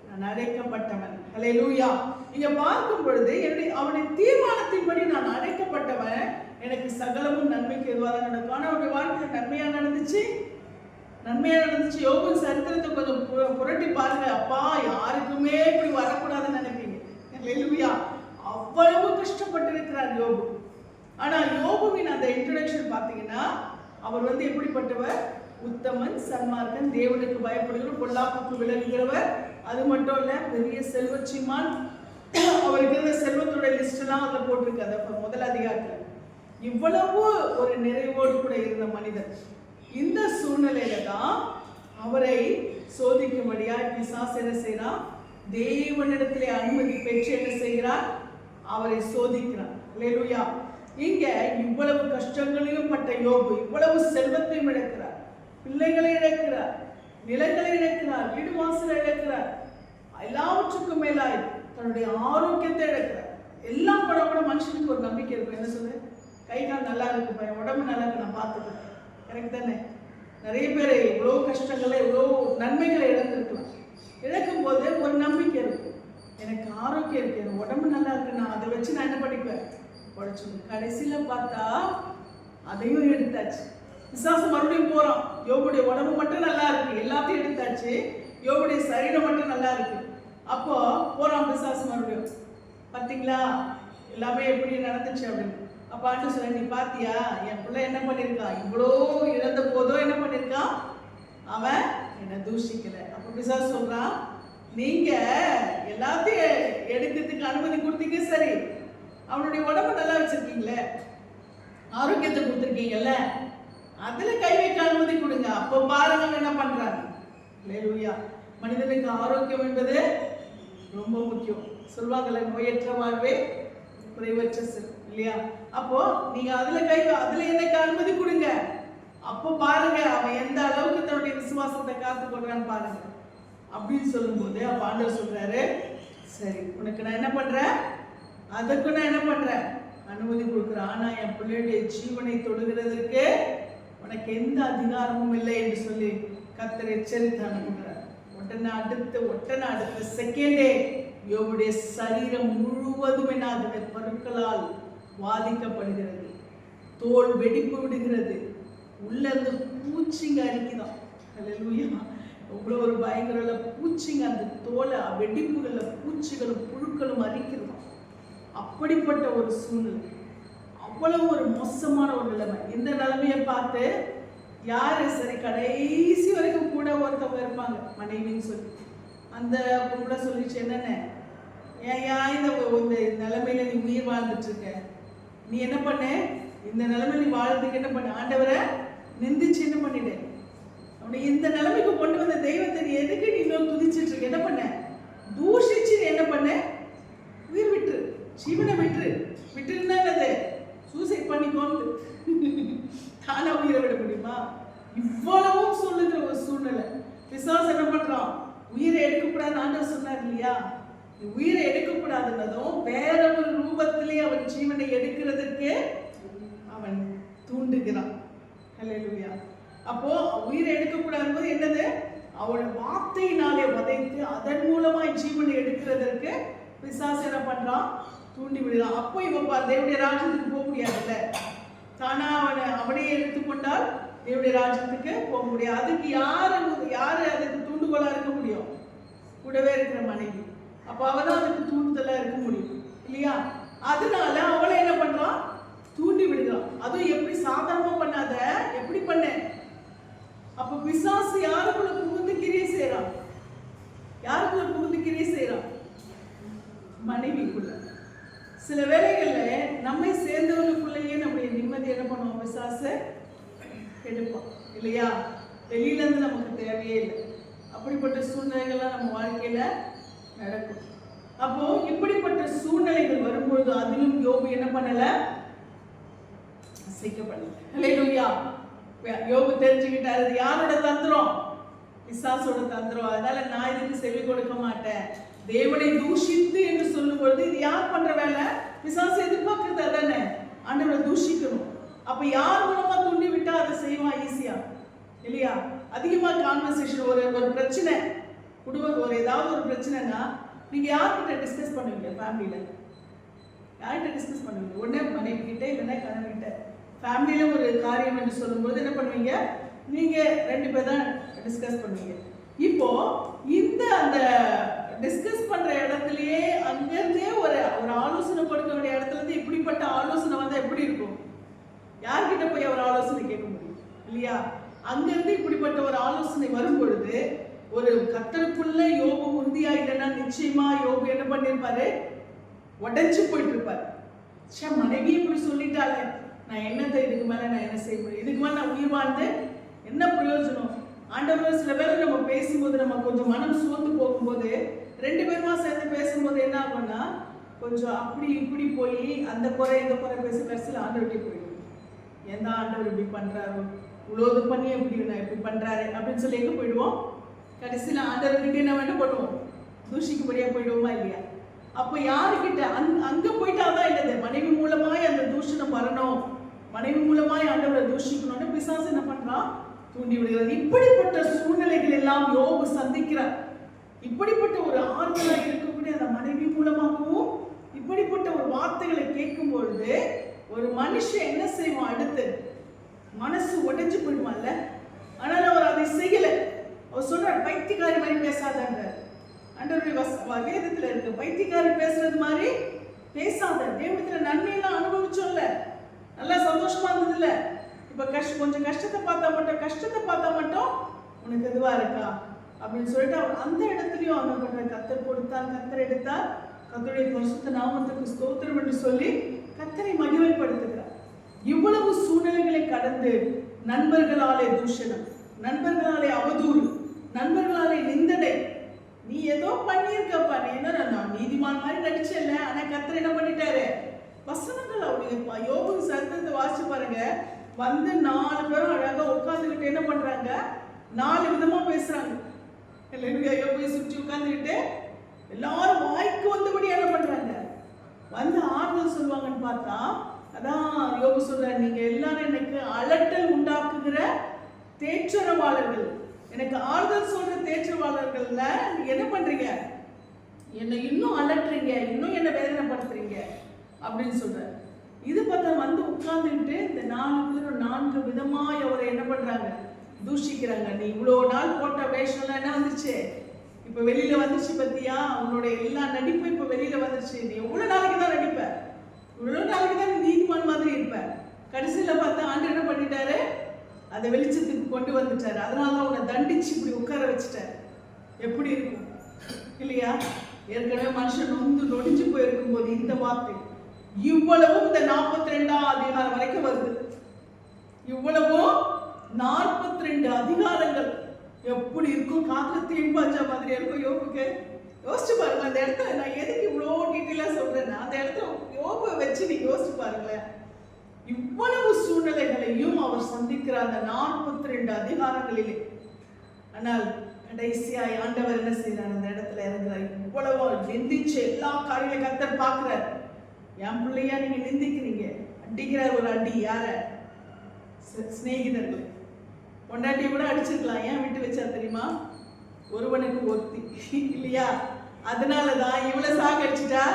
நான் அழைக்கப்பட்டவன். ஹல்லேலூயா. இங்க பார்க்கும் பொழுது அவருடைய தீர்மானத்தின்படி நான் அழைக்கப்பட்டவன், எனக்கு சகலமும் நன்மைக்கு எதுவாக நடக்கும். ஆனா அவருடைய வாழ்க்கை நன்மையா நடந்துச்சு. யோபு சரித்திரத்தை கொஞ்சம் புரட்டி பாருங்க. அப்பா, யாருக்குமே இப்படி வரக்கூடாதுன்னு நினைப்பீங்க. ஹல்லேலூயா. அவ்வளவு கஷ்டப்பட்டு இருக்கிறார் யோபு. ஆனா யோபுவின் அந்த இன்ட்ரோடக்ஷன் பாத்தீங்கன்னா, அவர் எப்படிப்பட்டவர்? உத்தமன், சன்மார்க்கன், தேவனுக்கு பயப்படுகிறவர், பொல்லாப்புக்கு விலகுகிறவர். அது மட்டும் இல்ல, பெரிய செல்வச்சிமான். அவருக்கு இருந்த செல்வத்தோட லிஸ்ட் எல்லாம் அதுல போட்டிருக்கு, அந்த முதல் அதிகாரத்துல. இவ்வளவு ஒரு நிறைவோடு கூட இருந்த மனிதன். இந்த சூழ்நிலையில தான் அவரை சோதிக்கும்படியா பிசாசு என்ன செய்யறான்? தேவனிடத்திலே அனுமதி பெற்று என்ன செய்கிறார்? அவரை சோதிக்கிறார். ஹல்லேலூயா. இங்க இவ்வளவு கஷ்டங்களையும் பட்ட யோபு இவ்வளவு செல்வத்தையும் இழக்கிறார், பிள்ளைகளை இழக்கிறார், நிலங்களை இழக்கிறார், வீடு வாசலை இழக்கிறார், எல்லாவற்றுக்கும் மேலாய் தன்னுடைய ஆரோக்கியத்தை இழக்கிறார். எல்லாம் கூட மனுஷனுக்கு ஒரு நம்பிக்கை இருக்கும். என்ன சொல்லு? கை கால் நல்லா இருக்கு, பையன் உடம்பு நல்லா இருக்கு, நான் பார்த்துக்கிறேன். கரெக்ட் தானே? நிறைய பேர் இவ்வளோ கஷ்டங்களை, இவ்வளோ நன்மைகளை இழந்திருக்கலாம். இழக்கும் போது ஒரு நம்பிக்கை இருக்கும், எனக்கு ஆரோக்கியம் இருக்கு, எனக்கு உடம்பு நல்லா இருக்கு, நான் அதை வச்சு நான் என்ன பண்ணிப்பேன், உழைச்சு. கடைசியில பார்த்தா அதையும் எடுத்தாச்சு. விசுவாசம் மறுபடியும் போறோம். யோபுடைய உடம்பு மட்டும் நல்லா இருக்கு, எல்லாத்தையும் எடுத்தாச்சு. யோபுடைய சரீரம் மட்டும் நல்லா இருக்கு. அப்போ போறோம் விசுவாசம் மறுபடியும். பார்த்தீங்களா எல்லாமே எப்படி நடந்துச்சு அப்படின்னு. அப்ப ஆண்டு சொல்ல, நீ பாத்தியா என் பிள்ளை என்ன பண்ணிருக்கான்? இவ்வளோ இழந்த போதோ என்ன பண்ணிருக்கான்? அவன் என்ன தூஷிக்கல. அப்ப பிசாசு சொல்றான், நீங்க எல்லாத்தையும் எடுக்கிறதுக்கு அனுமதி கொடுத்தீங்க, சரி, அவனுடைய உடம்பு நல்லா வச்சிருக்கீங்களே, ஆரோக்கியத்தை கொடுத்துருக்கீங்கல்ல, அதுல கை வைக்க அனுமதி கொடுங்க, அப்போ பாருங்க என்ன பண்றாங்க. ஹல்லேலூயா. மனிதனுக்கு ஆரோக்கியம் என்பது ரொம்ப முக்கியம். சொல்வாங்கல்ல, நோயற்ற வாழ்வே குறைவற்ற செல்வம், இல்லையா? அப்போ நீங்க அதுல எனக்கு அனுமதி கொடுங்க, அப்போ பாருங்க அவன் எந்த அளவுக்கு தன்னுடைய விசுவாசத்தை காத்து கொள்றான்னு பாருங்க அப்படின்னு சொல்லும்போது, அப்ப ஆண்டவர் சொல்றாரு, சரி, உனக்கு நான் என்ன பண்றேன், அதுக்கு நான் என்ன பண்றேன், அனுமதி கொடுக்குறேன். ஆனா என் பிள்ளையுடைய ஜீவனை தொடுகிறதற்கு உனக்கு எந்த அதிகாரமும் இல்லை என்று சொல்லி கர்த்தர் எச்சரித்து அனுப்புகிறார். ஒட்டனை அடுத்த செகண்டே யோபுடைய சரீரம் முழுவதும் என்னாகுது, பருக்களால் வாதிக்கப்படுகிறது, தோல் வெடிப்பு விடுகிறது, உள்ள இருந்து பூச்சிங்க அரிக்குதான். ஹல்லேலூயா. அவ்வளோ ஒரு பயங்கர பூச்சிங்க, அந்த தோலை வெடிப்புகள்ல பூச்சிகளும் புழுக்களும் அரிக்கிறோம். அப்படிப்பட்ட ஒரு சூழ்நிலை, அவ்வளவு ஒரு மோசமான ஒரு நிலைமை. இந்த நிலைமையை பார்த்து யாரு சரி கடைசி வரைக்கும் கூட ஒருத்தவங்க இருப்பாங்க, மனைவின்னு சொல்லி. அந்த கூட சொல்லிச்சு, என்னென்ன ஏன் இந்த நிலைமையில நீ உயிர் வாழ்ந்துட்டு இருக்க, நீ என்ன பண்ண, இந்த நிலைமையில நீ வாழ்றதுக்கு என்ன பண்ண, ஆண்டவரை நிந்திச்சு என்ன பண்ணிடு, அவனை இந்த நிலைமைக்கு கொண்டு வந்த தெய்வத்தை நீ எதுக்கு நீ இன்னும் துதிச்சிட்டு இருக்க, என்ன பண்ண, தூஷிச்சு நீ என்ன பண்ண, உயிர் விட்டுரு, ஜீவனை விட்டுருந்தா என்னது, சூசைட் பண்ணிக்கோன்னு. தானா உயிரை விட முடியுமா? இவ்வளவும் சொல்லுகிற ஒரு சூழ்நிலை. பிசாசு என்ன பண்றான், உயிரை எடுக்கக்கூடாது. ஆண்டவர் சொன்னார் இல்லையா, உயிரை எடுக்கக்கூடாதுன்னதும் வேற ஒரு ரூபத்திலே அவன் ஜீவனை எடுக்கிறதுக்கு அவன் தூண்டுகிறான். ஹல்லேலூயா. அப்போ உயிரை எடுக்கக்கூடாது என்னது, அவன் வார்த்தையினாலே வதைத்து அதன் மூலமாய் ஜீவனை எடுக்கிறதற்கு பிசாசு என்ன பண்றான், தூண்டி விடுறான். அப்போ இவன் தேவனுடைய ராஜ்யத்துக்கு போக முடியாதுல்ல, தானா அவனையே எடுத்துக்கொண்டால் தேவனுடைய ராஜ்யத்துக்கு போக முடியாது. அதுக்கு யாரு அதுக்கு தூண்டுகோலா இருக்க முடியும்? கூடவே இருக்கிற மனைவி. அப்ப அவதான் அதுக்கு தூண்டுதலா இருக்க முடியும் இல்லையா? அதனால அவளை என்ன பண்றான்? தூண்டி விடுகிறான். அதுவும் எப்படி? சாதாரணமா பண்ணாத, எப்படி பண்ண? அப்ப பிசாசு யாருக்குள்ள புகுந்து கிரியை செய்யறான்? யாருக்குள்ள புகுந்து கிரியை செய்யறான்? மனைவிக்குள்ள. சில வேளைகள்ல நம்மை சேர்ந்தவர்களுக்குள்ளேயே நம்முடைய நிம்மதி என்ன பண்ணுவோம்? பிசாசு எடுப்போம் இல்லையா? வெளியில இருந்து நமக்கு தேவையே இல்லை. அப்படிப்பட்ட சூழ்நிலைகள்லாம் நம்ம வாழ்க்கையில நடக்கும். அப்போ இப்படிப்பட்ட சூழ்நிலைகள் வரும்பொழுது அதிலும் யோபு என்ன பண்ணல? அசைக்கப்படல. ஹல்லேலூயா. யோபு தெரிஞ்சுக்கிட்டாரு, அது யாரோட தந்திரம்? பிசாசோட தந்திரம். அதனால நான் இதுக்கு செவி கொடுக்க மாட்டேன். தேவனை தூஷித்து என்று சொல்லும் பொழுது இது யார் பண்ற வேலை? பிசாசு எதிர்பார்க்கிறது அதானே, ஆண்டவரை தூஷிக்கணும். அப்ப யார் மூலமா தூண்டி விட்டா அதை செய்வான் ஈஸியா இல்லையா? அதிகமா கான்வர்சேஷன், ஒரு பிரச்சனை, குடும்பம் ஒரு ஏதாவது ஒரு பிரச்சனைனா நீங்க யார்கிட்ட டிஸ்கஸ் பண்ணுவீங்க? ஃபேமிலியில யார்கிட்ட டிஸ்கஸ் பண்ணுவீங்க? ஒண்ணே மனைவி கிட்ட, இல்லைன்னா கணவன் கிட்ட. ஃபேமிலியில ஒரு காரியம் என்று சொல்லும்போது என்ன பண்ணுவீங்க? நீங்க 2 பேர் தான் டிஸ்கஸ் பண்ணுவீங்க. இப்போ அந்த டிஸ்கஸ் பண்ற இடத்துலயே அங்கிருந்தே ஒரு ஆலோசனை கொடுக்க வேண்டிய இடத்துல இருந்து இப்படிப்பட்ட ஆலோசனை வந்தா எப்படி இருக்கும்? யார்கிட்ட போய் அவர் ஆலோசனை கேட்க முடியும் இல்லையா? அங்கிருந்து இப்படிப்பட்ட ஒரு ஆலோசனை வரும் பொழுது ஒரு கர்த்தருக்குள்ள யோபு உறுதியா இல்லைன்னா நிச்சயமா யோபு என்ன பண்ணிருப்பாரு? உடைஞ்சு போயிட்டு இருப்பாரு. மனைவி இப்படி சொல்லிட்டாலே நான் என்னத்தை இதுக்கு மேல நான் என்ன செய்ய முடியும்? இதுக்கு மேல நான் உயிர் வாழ்ந்து என்ன பிரயோஜனம்? ஆண்டவர் சில பேர் நம்ம பேசும்போது நம்ம கொஞ்சம் மனம் சோர்ந்து போகும்போது 2 பேருமா சேர்ந்து பேசும்போது என்ன ஆகும்னா கொஞ்சம் அப்படி இப்படி போய் அந்த குறை இந்த குறை பேசி கடைசியில் ஆண்டவர்கிட்ட போயிடும். எந்த ஆண்டவர் இப்படி பண்றாரோ, இவ்வளவு பண்ணி இப்படி பண்றாரு அப்படின்னு சொல்லி எங்க போயிடுவோம்? கடைசியில் ஆண்டவர்கிட்ட என்ன வேணும் பண்ணுவோம்? தூஷிக்கும்படியா போயிடுவோமா இல்லையா? அப்போ யாருக்கிட்ட அங்க போயிட்டாதான் என்னது? மனைவி மூலமாய் அந்த தூஷணம் வரணும், மனைவி மூலமாய் ஆண்டவரை தூஷிக்கணும்னு பிசாசு என்ன பண்றான்? தூண்டி விடுகிறது. இப்படிப்பட்ட சூழ்நிலைகள் எல்லாம் யோபு சந்திக்கிறார். இப்படிப்பட்ட ஒரு ஆறுதலா இருக்கக்கூடிய அந்த மனைவி மூலமாகவும் இப்படிப்பட்ட ஒரு வார்த்தைகளை கேட்கும் பொழுது ஒரு மனுஷன் என்ன செய்வான்? அடுத்து மனசு உடைஞ்சு போயிடுவான்ல. ஆனால் அவர் அதை செய்யல. அவர் சொல்றார், பைத்தியக்காரி மாதிரி பேசாதங்க. ஆண்டவருடைய வேதத்துல இருக்கு, பைத்தியக்காரி பேசுறது மாதிரி பேசாத. தேவத்துல நன்மையெல்லாம் அனுபவிச்சோம்ல, நல்லா சந்தோஷமா இருந்தது இல்ல? இப்ப கொஞ்சம் கஷ்டத்தை பார்த்தா மட்டும் உனக்கு எதுவா இருக்கா அப்படின்னு சொல்லிட்டு அவர் அந்த இடத்துலயும் அவங்க பண்ற கர்த்தர் கொடுத்தார், கர்த்தர் எடுத்தார், கர்த்தருடைய பரிசுத்த நாமத்துக்கு ஸ்தோத்திரம் என்று சொல்லி கர்த்தரை மகிமைப்படுத்துகிறார். இவ்வளவு சூழ்நிலைகளை கடந்து நண்பர்களாலே தூஷணம், நண்பர்களாலே அவதூறு, நண்பர்களாலே நிந்தனை. நீ ஏதோ பண்ணியிருக்கப்பா, நீ என்ன நான் நீதிமான் மாதிரி நடிச்சல, ஆனா கர்த்தர் என்ன பண்ணிட்டாரு? வசனங்கள் அவருடைய யோபு சரித்திரத்தை வாசிச்சு பாருங்க. வந்து 4 பேரும் அழகா உட்கார்ந்துக்கிட்டு என்ன பண்றாங்க? 4 விதமா பேசுறாங்க. யோபு சுற்றி உட்கார்ந்துக்கிட்டு எல்லாரும் வாய்க்கு வந்தபடி என்ன பண்றாங்க? வந்து ஆறுதல் சொல்லுவாங்கன்னு பார்த்தா அதான் யோபு சொல்ற, நீங்க எல்லாரும் எனக்கு அலட்டல் உண்டாக்குகிற தேற்றரவாளர்கள், எனக்கு ஆறுதல் சொல்ற தேற்றரவாளர்கள்ல என்ன பண்றீங்க? என்னை இன்னும் அலட்டுறீங்க, இன்னும் என்ன வேதனைப்படுத்துறீங்க அப்படின்னு சொல்ற. இது பார்த்தா வந்து உட்கார்ந்துட்டு இந்த 4 பேரும் 4 விதமாய் அவரை என்ன பண்றாங்க? தூஷிக்கிறாங்க. நீ இவ்வளவு நாள் போட்ட வேஷம்லாம் என்ன வந்துருச்சு? இப்ப வெளியில வந்துருச்சு பத்தியா? உன்னோட எல்லா நடிப்பும் இப்ப வெளியில வந்துருச்சு. நீ எவ்வளவு நாளைக்கு தான் நடிப்ப? இவ்வளவு நாளைக்கு தான் நீ நீதிமான் மாதிரி இருப்ப. கடைசியில பார்த்தா ஆண்டு என்ன பண்ணிட்டாரு? அதை வெளிச்சத்துக்கு கொண்டு வந்துட்டாரு. அதனாலதான் உன்னை தண்டிச்சு இப்படி உட்கார வச்சுட்டாரு. எப்படி இருக்கும் இல்லையா? ஏற்கனவே மனுஷன் நொடிஞ்சு போயிருக்கும் போது இந்த வார்த்தை இவ்வளவும் இந்த 42ஆம் அதிகாரம் வரைக்கும் வருது. இவ்வளவும் 42 அதிகாரங்கள் எப்படி இருக்கும்? காத்திரத்தையும் பாஞ்சா மாதிரி இருக்கும் யோபுக்கு. யோசிச்சு பாருங்களேன். அந்த இடத்துல நான் எதுக்கு இவ்வளோ டீட்டெயிலா சொல்றேன்னா, அந்த இடத்துல யோபை வச்சு நீங்க யோசிச்சு பாருங்களேன். இவ்வளவு சூழ்நிலைகளையும் அவர் சந்திக்கிற அந்த 42 அதிகாரங்களிலே. ஆனால் கடைசியாய் ஆண்டவர் என்ன செய்யறார்? அந்த இடத்துல இறங்குறார். இவ்வளவு நிந்திச்சு எல்லா காரியங்களையும் கர்த்தர் பார்க்கிறார். என் பிள்ளையா நீங்க நிந்திக்கிறீங்க, அடிக்கிறார் ஒரு அடி. யார? சிநேகிதர்கள். பொண்டாட்டியை கூட அடிச்சிருக்கலாம். ஏன் விட்டு வச்சா தெரியுமா? ஒருவனுக்கு ஒருத்தி இல்லையா? அதனாலதான் இவ்வளவு சாகடிச்சுட்டா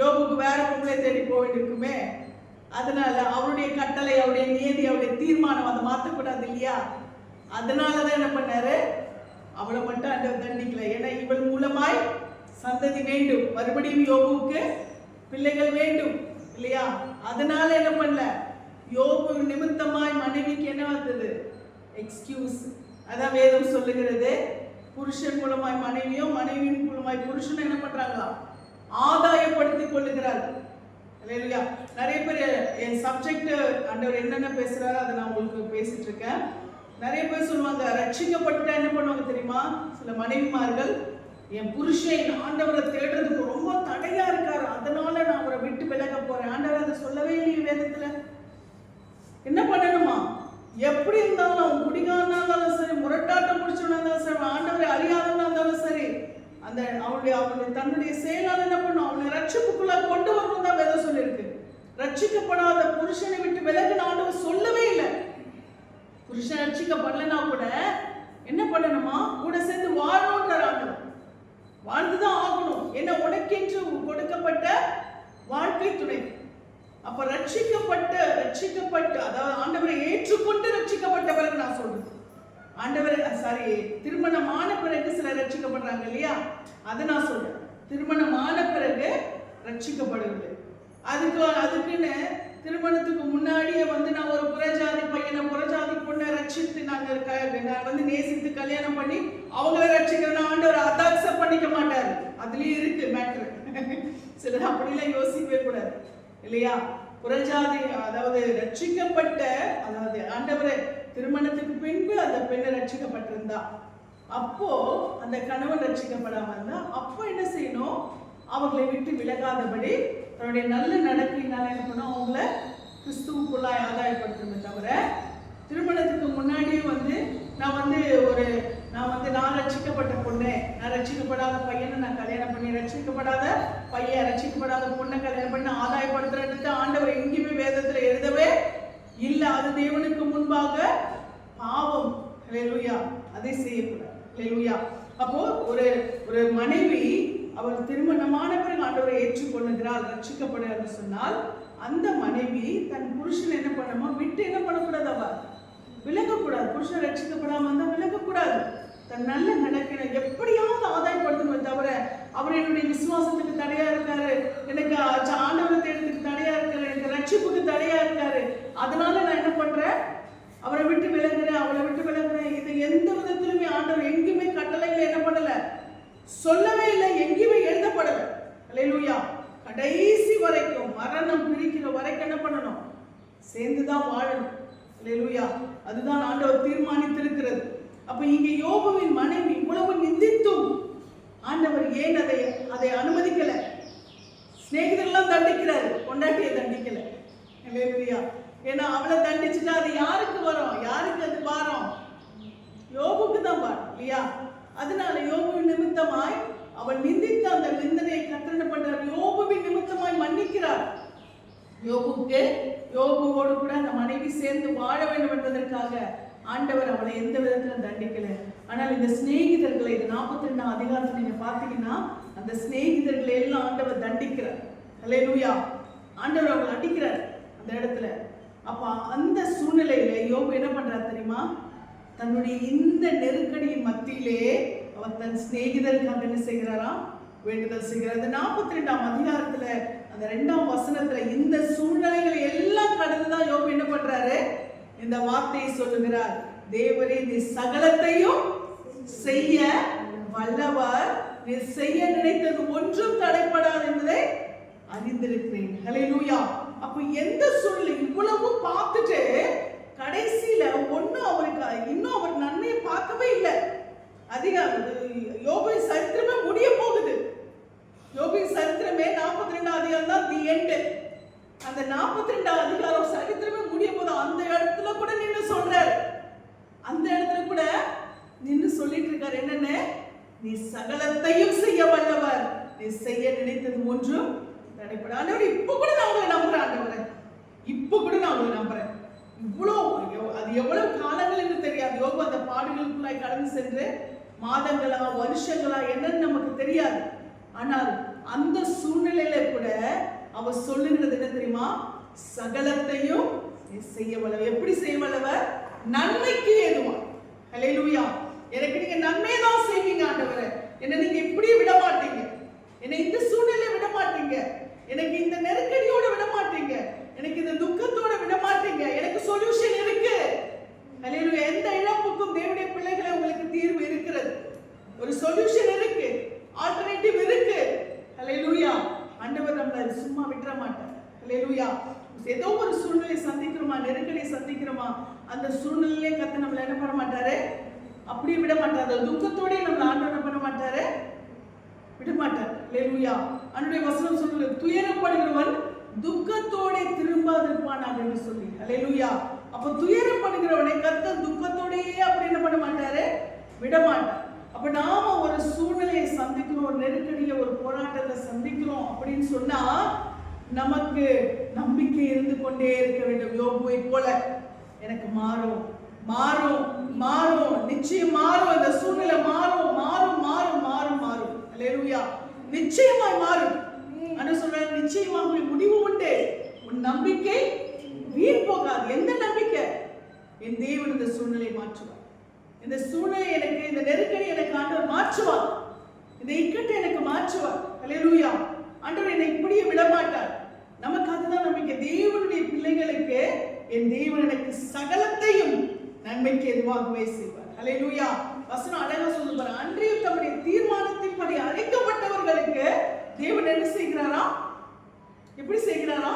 யோபுக்கு வேற பொம்பளை தேடி போக வேண்டியிருக்குமே. அதனால அவருடைய கட்டளை, அவருடைய நியதி, அவருடைய தீர்மானம் அதை மாற்றக்கூடாது இல்லையா? அதனாலதான் என்ன பண்ணாரு? அவளை மட்டும் ஆண்டவர் தண்டிக்கல. ஏன்னா இவள் மூலமாய் சந்ததி வேண்டும், மறுபடியும் யோபுவுக்கு பிள்ளைகள் வேண்டும் இல்லையா? அதனால என்ன பண்ணல, யோபு நிமித்தமாய் மனைவிக்கு என்ன வந்தது? எக்ஸ்கியூஸ். அதான் வேதம் சொல்லுகிறது, புருஷன் மூலமாய் மனைவியோ, மனைவியின் மூலமாய் புருஷன் என்ன பண்றாங்களா? ஆதாயப்படுத்திக் கொள்ளுகிறார்கள். இல்லையா? நிறைய பேர் என் சப்ஜெக்ட் ஆண்டவர் என்னென்ன பேசுறாரோ அதை நான் உங்களுக்கு பேசிட்டு இருக்கேன். நிறைய பேர் சொல்லுவாங்க, ரட்சிக்கப்பட்ட என்ன பண்ணுவாங்க தெரியுமா? சில மனைவிமார்கள், என் புருஷன் ஆண்டவரை தேடுறதுக்கு ரொம்ப தடையா இருக்காரு, அதனால நான் அவரை விட்டு விலக போறேன். ஆண்டவர் அதை சொல்லவே இல்லையே வேதத்துல. என்ன பண்ணணுமா? எப்படி இருந்தாலும் அவன் குடிகாரனா இருந்தாலும் சரி, முரட்டாட்டம் முடிச்சவனா இருந்தாலும் சரி, ஆண்டவரை அறியாதவனா இருந்தாலும் சரி, அந்த அவனுடைய தன்னுடைய செயலால் என்ன பண்ணும்? அவனை ரட்சிப்புக்குள்ள கொண்டு வரணும் தான் வேதம் சொல்லியிருக்கு. ரட்சிக்கப்படாத புருஷனை விட்டு விலகுன ஆண்டவர் சொல்லவே இல்லை. புருஷன் ரட்சிக்கப்படலைன்னா கூட என்ன பண்ணணுமா? கூட சேர்ந்து வாழணும்ன்றார் ஆண்டவர். வாழ்ந்துதான் ஆகணும். ஏன்னா உனக்கென்று கொடுக்கப்பட்ட வாழ்க்கை துணை. அப்ப ரட்சிக்கப்பட்டு அதாவது ஆண்டவரை ஏற்றுக்கொண்டு ரட்சிக்கப்பட்ட பிறகு நான் சொல்றேன். திருமணமான பிறகு சிலர் ரட்சிக்கப்படுறாங்க இல்லையா? அதை நான் சொல்றேன். திருமணமான பிறகு ரட்சிக்கப்படுவது. அதுக்குன்னு திருமணத்துக்கு முன்னாடியே நான் ஒரு புறஜாதி பையனை புறஜாதி பொண்ணை ரட்சித்து நான் நேசித்து கல்யாணம் பண்ணி அவங்கள ரட்சிக்கிறேன் ஆண்டவர் அதை அக்செப்ட் பண்ணிக்க மாட்டாரு. அதுலயும் இருக்கு மேட்ரு. சிலர் அப்படிலாம் யோசிக்கவே கூடாது இல்லையா? புறஜாதி அதாவது ரட்சிக்கப்பட்ட, அதாவது ஆண்டவரை திருமணத்துக்கு பின்பு அந்த பெண்ணை ரட்சிக்கப்பட்டிருந்தா, அப்போ அந்த கணவன் ரட்சிக்கப்படாம இருந்தா, அப்போ என்ன செய்யணும்? அவங்களை விட்டு விலகாதபடி தன்னுடைய நல்ல நடக்கையினால என்ன பண்ணும்? அவங்கள கிறிஸ்துவுக்குள்ளாய் ஆதாயப்படுத்தணுமே தவிர, திருமணத்துக்கு முன்னாடியே நான் ரட்சிக்கப்பட்ட பொண்ணு, நான் ரட்சிக்கப்படாத பையனை நான் கல்யாணம் பண்ணி, ரட்சிக்கப்படாத பொண்ணை கல்யாணம் பண்ணி ஆதாயப்படுத்துறது ஆண்டவர் எங்கேயுமே வேதத்துல எழுதவே இல்லை. அது தேவனுக்கு முன்பாக பாவம். ஹல்லேலூயா. அதை செய்யக்கூடாது. ஹல்லேலூயா. அப்போ ஒரு மனைவி அவள் திருமணமான பிறகு ஆண்டவரை ஏற்றுக்கொள்ளுகிறாள், ரட்சிக்கப்படுகிறார் சொன்னால், அந்த மனைவி தன் புருஷன் என்ன பண்ணணுமா? விட்டு என்ன பண்ணக்கூடாது? அவ விலகக்கூடாது. புருஷன் ரட்சிக்கப்படாம இருந்தா விலகக்கூடாது. தன் நல்ல நடக்கிற எப்படியாவது ஆதாயப்படுத்தணும் தவிர, அவர் என்னுடைய விசுவாசத்துக்கு தடையா இருக்காரு, எனக்கு ஆண்டவரை தேடுறதுக்கு தடையா இருக்காரு, எனக்கு ரட்சிப்புக்கு தடையா இருக்காரு, அதனால நான் என்ன பண்றேன்? அவரை விட்டு விலகுறேன், அவளை விட்டு விலகுறேன். இது எந்த விதத்திலுமே ஆண்டவர் எங்கேயுமே கட்டளையில என்ன பண்ணல, சொல்லவே இல்லை, எங்கேயுமே எழுதப்படல. அல்லேலூயா. கடைசி வரைக்கும் மரணம் பிரிக்கிற வரைக்கும் என்ன பண்ணணும்? சேர்ந்துதான் வாழணும். அல்லேலூயா. அதுதான் ஆண்டவர் தீர்மானித்திருக்கிறது. அப்ப இங்க யோபுவின் மனைவி இவ்வளவு நிந்தித்தும் ஆண்டவர் ஏன் அதை அனுமதிக்கல? சிநேகிதரெல்லாம் தண்டிக்கிறாரு, பொண்டாட்டியை தண்டிக்கல. அல்லேலூயா. ஏன்னா அவளை தண்டிச்சுட்டா அது யாருக்கு வரும்? யாருக்கு அது பாரம்? யோபுக்கு தான் பாரம் இல்லையா? அதனால யோபுவின் நிமித்தமாய் அவள் நிந்தித்த அந்த நிந்தனையை கர்த்தர் பண்றார். யோபுவின் நிமித்தமாய் மன்னிக்கிறார். யோபுவோடு கூட அந்த மனைவி சேர்ந்து வாழ வேண்டும் என்பதற்காக ஆண்டவர் அவளை எந்த விதத்துல தண்டிக்கல. ஆனால் இந்த சிநேகிதர்களை, இது 42ஆம் அதிகாரத்தில் நீங்க பாத்தீங்கன்னா, அந்த சிநேகிதர்களை எல்லாம் ஆண்டவர் தண்டிக்கிறார். அல்லேலூயா. ஆண்டவர் அவங்களை அடிக்கிறார் அந்த இடத்துல. அப்ப அந்த சூழ்நிலையில யோபு என்ன பண்றார் தெரியுமா? தன்னுடைய இந்த நெருக்கடியின் மத்தியிலே அவர் தன் சிநேகிதருக்காக என்ன செய்கிறாராம்? வேண்டுதல் செய்கிறார். 42ஆம் அதிகாரத்துல அந்த 2ஆம் வசனத்துல இந்த சூழ்நிலைகளை எல்லாம் கடந்துதான் யோபு என்ன பண்றாரு? இந்த வார்த்தையை சொல்லுகிறார். தேவரே, நீ சகலத்தையும் செய்ய வல்லவர், நீ செய்ய நினைத்தது ஒன்றும் தடைப்படாது என்பதை அறிந்திருக்கிறேன். ஹல்லேலூயா. அப்ப எந்த சூழ்நிலை இவ்வளவு பார்த்துட்டு கடைசியில இன்னும் அவர் நன்மையை பார்க்கவே இல்லை. யோபின் சரித்திரமே முடிய போகுது. யோபின் சரித்திரமே 42ஆம் அதிகாரம் தான் தி எண்ட். அந்த 42ஆம் அதிகாரம் சரித்திரமே முடிய போது அந்த இடத்துல கூட நின்று சொல்றாரு. அந்த இடத்துல கூட நின்று சொல்லிட்டு இருக்காரு என்னன்னு? நீ சகலத்தையும் செய்ய வல்லவர், நீ செய்ய நினைத்தது ஒன்றும் தடைப்படாது. இப்ப கூட நான் உங்களை நம்புறேன் ஆண்டவரே, இப்ப கூட நான் உங்களை நம்புறேன். அது எவ்வளவு காலங்கள் என்று தெரியாது. யோபு அந்த பாடுகளுக்குள்ளாய் கடந்து சென்று மாதங்களா வருஷங்களா என்னன்னு நமக்கு தெரியாது. ஆனால் அந்த சூழ்நிலையில கூட அவர் சொல்லுகிறது என்ன தெரியுமா? சகலத்தையும் செய்ய வல்லவர். எப்படி செய்ய வல்லவர்? நன்மைக்கு ஏதுவா. ஹல்லேலூயா. எனக்கு நீங்க நன்மையை தான் செய்வீங்க ஆண்டவரே. என்னை நீங்க இப்படியே விட மாட்டீங்க, என்னை இந்த சூழ்நிலையை விட மாட்டீங்க, எனக்கு இந்த நெருக்கடியோட விட மாட்டீங்க, எனக்கு இந்த துக்கத்தோட விட மாட்டீங்க. எனக்கு சொல்யூஷன் இருக்கு. ஹல்லேலூயா. எந்த இழப்புக்கும் தேவனுடைய பிள்ளைகளை உங்களுக்கு தீர்வு இருக்கிறது. ஒரு சொல்யூஷன் இருக்கு, ஆல்டர்னேட்டிவ் இருக்கு. ஹல்லேலூயா. ஆண்டவர் நம்மளை சும்மா விட்டுற மாட்டார். ஹல்லேலூயா. ஏதோ ஒரு சூழ்நிலை சந்திக்கிறோமா, நெருக்கடியை சந்திக்கிறோமா, அந்த சூழ்நிலையிலே கர்த்தர் நம்மளை என்ன பண்ண மாட்டாரு, அப்படியே விட மாட்டாரு. துக்கத்தோட நம்மளை ஆண்டவர் என்ன பண்ண மாட்டாரு, விட மாட்டார். ஹல்லேலூயா. அவருடைய வசனம் சொல்லுது, துயரப்படுகிறவன் துக்கத்தோட திரும்பாதிருப்பானாக என்று சொல்லி. ஹல்லேலூயா. அப்ப துயரப்படுகிறவனை கர்த்தர் துக்கத்தோடயே அப்படி என்ன பண்ண மாட்டாரு, விட மாட்டார். அப்ப நாம ஒரு சூழ்நிலையை சந்திக்கிறோம், ஒரு நெருக்கடியை, ஒரு போராட்டத்தை சந்திக்கிறோம் அப்படின்னு சொன்னா நமக்கு நம்பிக்கை இருந்து கொண்டே இருக்க வேண்டும். யோபுவை போல எனக்கு மாறும் மாறும் மாறும், நிச்சயம் மாறும், இந்த சூழ்நிலை மாறும் மாறும் மாறும் மாறும் மாறும். ஹல்லேலூயா. நிச்சயமாய் மாறும். அன்று சொல்ற நிச்சயமாக முடிவு உண்டு. உன் நம்பிக்கை வீண் போகாது. எந்த நம்பிக்கை? என் தேவன் இந்த சூழ்நிலையை மாற்றுவார். இந்த சூழ்நிலை எனக்கு, இந்த நெருக்கடி எனக்கு ஆண்டவர் மாற்றுவார். இந்த இக்கட்டை எனக்கு மாற்றுவார். ஹல்லேலூயா. ஆண்டவர் என்னை இப்படியே விட மாட்டார். நமக்கு அதுதான் நம்பிக்கை. தேவனுடைய பிள்ளைகளுக்கு என் தேவன் எனக்கு சகலத்தையும் நன்மைக்கு எதுவாகவே செய்வார். ஹல்லேலூயா. வசனம் அழகா சொல்லுவார், அன்றைய தம்முடைய தீர்மானத்தின்படி அழைக்கப்பட்டவர்களுக்கு தேவன் என்ன செய்கிறாரா, எப்படி செய்கிறாரா,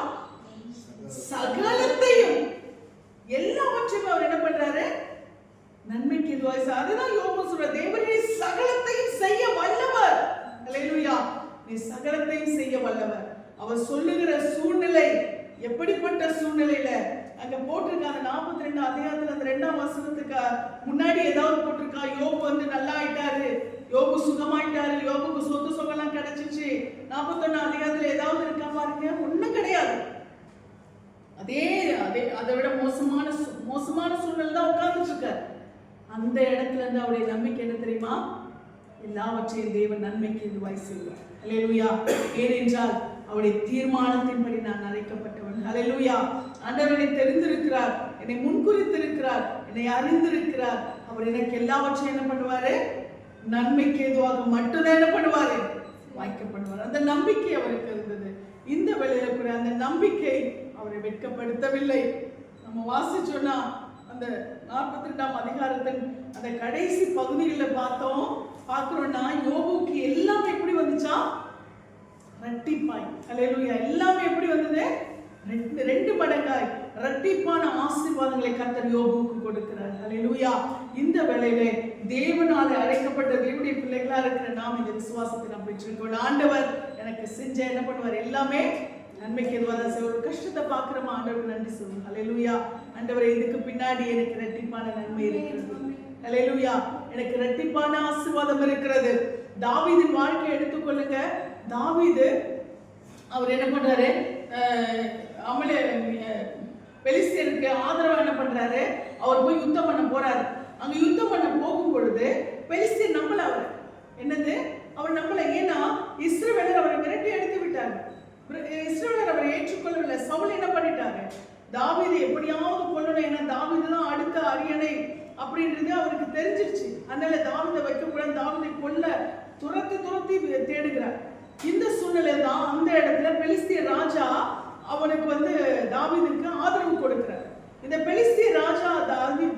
சகலத்தையும் எல்லாவற்றையும் அவர் என்ன பண்றாரு, நன்மைக்கு எதுவாக. அதுதான் யோபு சொல்ற, தேவனே சகலத்தையும் செய்ய வல்லவர். ஹல்லேலூயா. நீ சகலத்தையும் செய்ய வல்லவர். அவர் சொல்லுகிற சூழ்நிலை எப்படிப்பட்ட சூழ்நிலையில அங்க போட்டிருக்க அந்த 42 அதிகாரத்துல அந்த 2ஆம் வசனத்துக்கு முன்னாடி ஏதாவது போட்டிருக்கா, யோபு வந்து நல்லா ஆயிட்டாரு, யோபு சுகமாயிட்டாரு, யோபுக்கு சொத்து சுகம்லாம் கிடைச்சிச்சு, 41 அதிகாரத்துல ஏதாவது இருக்கா பாருங்க? ஒண்ணும் கிடையாது. அதே அதை விட மோசமான சூழ்நிலை தான் உட்கார்ந்துட்டு இருக்காரு. அந்த இடத்துல இருந்து அவருடைய நம்பிக்கை என்ன தெரியுமா, எல்லாவற்றையும் தேவன் நன்மைக்கு எதுவாய் செய்வார். ஹல்லேலூயா. ஏனென்றால் அவருடைய தீர்மானத்தின்படி நான் அழைக்கப்பட்டவன். ஹல்லேலூயா. ஆண்டவர் என்னை தெரிந்திருக்கிறார், என்னை முன்குறித்திருக்கிறார், என்னை அறிந்திருக்கிறார். அவர் எனக்கு எல்லாவற்றையும் என்ன பண்ணுவாரு, நன்மைக்கு எதுவாக மட்டும்தான் என்ன பண்ணுவாரு, வாய்க்கப்படுவார். அந்த நம்பிக்கை அவருக்கு இருந்தது. இந்த வேளையில கூட அந்த நம்பிக்கை அவரை வெட்கப்படுத்தவில்லை. நம்ம வாசிச்சோம்னா அந்த 42ஆம் அதிகாரத்தின் அந்த கடைசி பகுதிகளில் பார்க்கிறோம்னா யோபுக்கு எல்லாமே எப்படி வந்துச்சா, இரட்டிப்பாய். ஹல்லேலூயா. எல்லாமே எப்படி வந்தது, ரெண்டு மடங்காய் இரட்டிப்பான ஆசீர்வாதங்களை கர்த்தர் யோபுக்கு கொடுக்கிறார். ஹல்லேலூயா. இந்த வேளையிலே தேவனால அழைக்கப்பட்ட தேவனுடைய பிள்ளைகளா இருக்கிற நாம் இந்த விசுவாசத்தை நாம் பெற்றிருக்கோம். ஆண்டவர் எனக்கு செஞ்ச என்ன பண்ணுவார், எல்லாமே நன்மைக்கு எதுவாக செய்வார். ஒரு கஷ்டத்தை பார்க்கிறோமா, ஆண்டவர் நன்றி சொல்லுங்க. ஹல்லேலூயா. ஆண்டவரே, இதுக்கு பின்னாடி எனக்கு இரட்டிப்பான நன்மை இருக்கிறது. ஹல்லேலூயா. எனக்கு இரட்டிப்பான ஆசீர்வாதம் இருக்கிறது. தாவீதின் வாழ்க்கையை எடுத்துக்கொள்ளுங்க. தாவீது அவர் என்ன பண்றாரு, பெலிஸ்தியருக்கு ஆதரவா என்ன பண்றாரு, அவர் போய் யுத்தம் பண்ண போறாரு. அங்க யுத்தம் பண்ண போகும் பொழுது பெலிஸ்தியர் நம்பல, அவர் என்னது, அவர் நம்பல. ஏன்னா இஸ்ரவேலர் அவரை விரட்டி எடுத்து விட்டாங்க. இஸ்ரவேலர் அவரை ஏற்றுக்கொள்ளவில்லை. சவுல் என்ன பண்ணிட்டாரு, தாவீதை எப்படியாவது கொல்லணும், ஏன்னா தாவீது தான் அடுத்த அரியணை அப்படின்றது அவருக்கு தெரிஞ்சிருச்சு. அதனால தாவீதை வைக்கக்கூடாது, தாவீதை கொல்ல துரத்தி தேடுகிறார். இந்த சூழ்நிலை தான் அந்த இடத்துல பெலிஸ்திய ராஜா அவனுக்கு வந்து தாவீதுக்கு ஆதரவு கொடுக்கிறார். இந்த பெலிஸ்திய ராஜா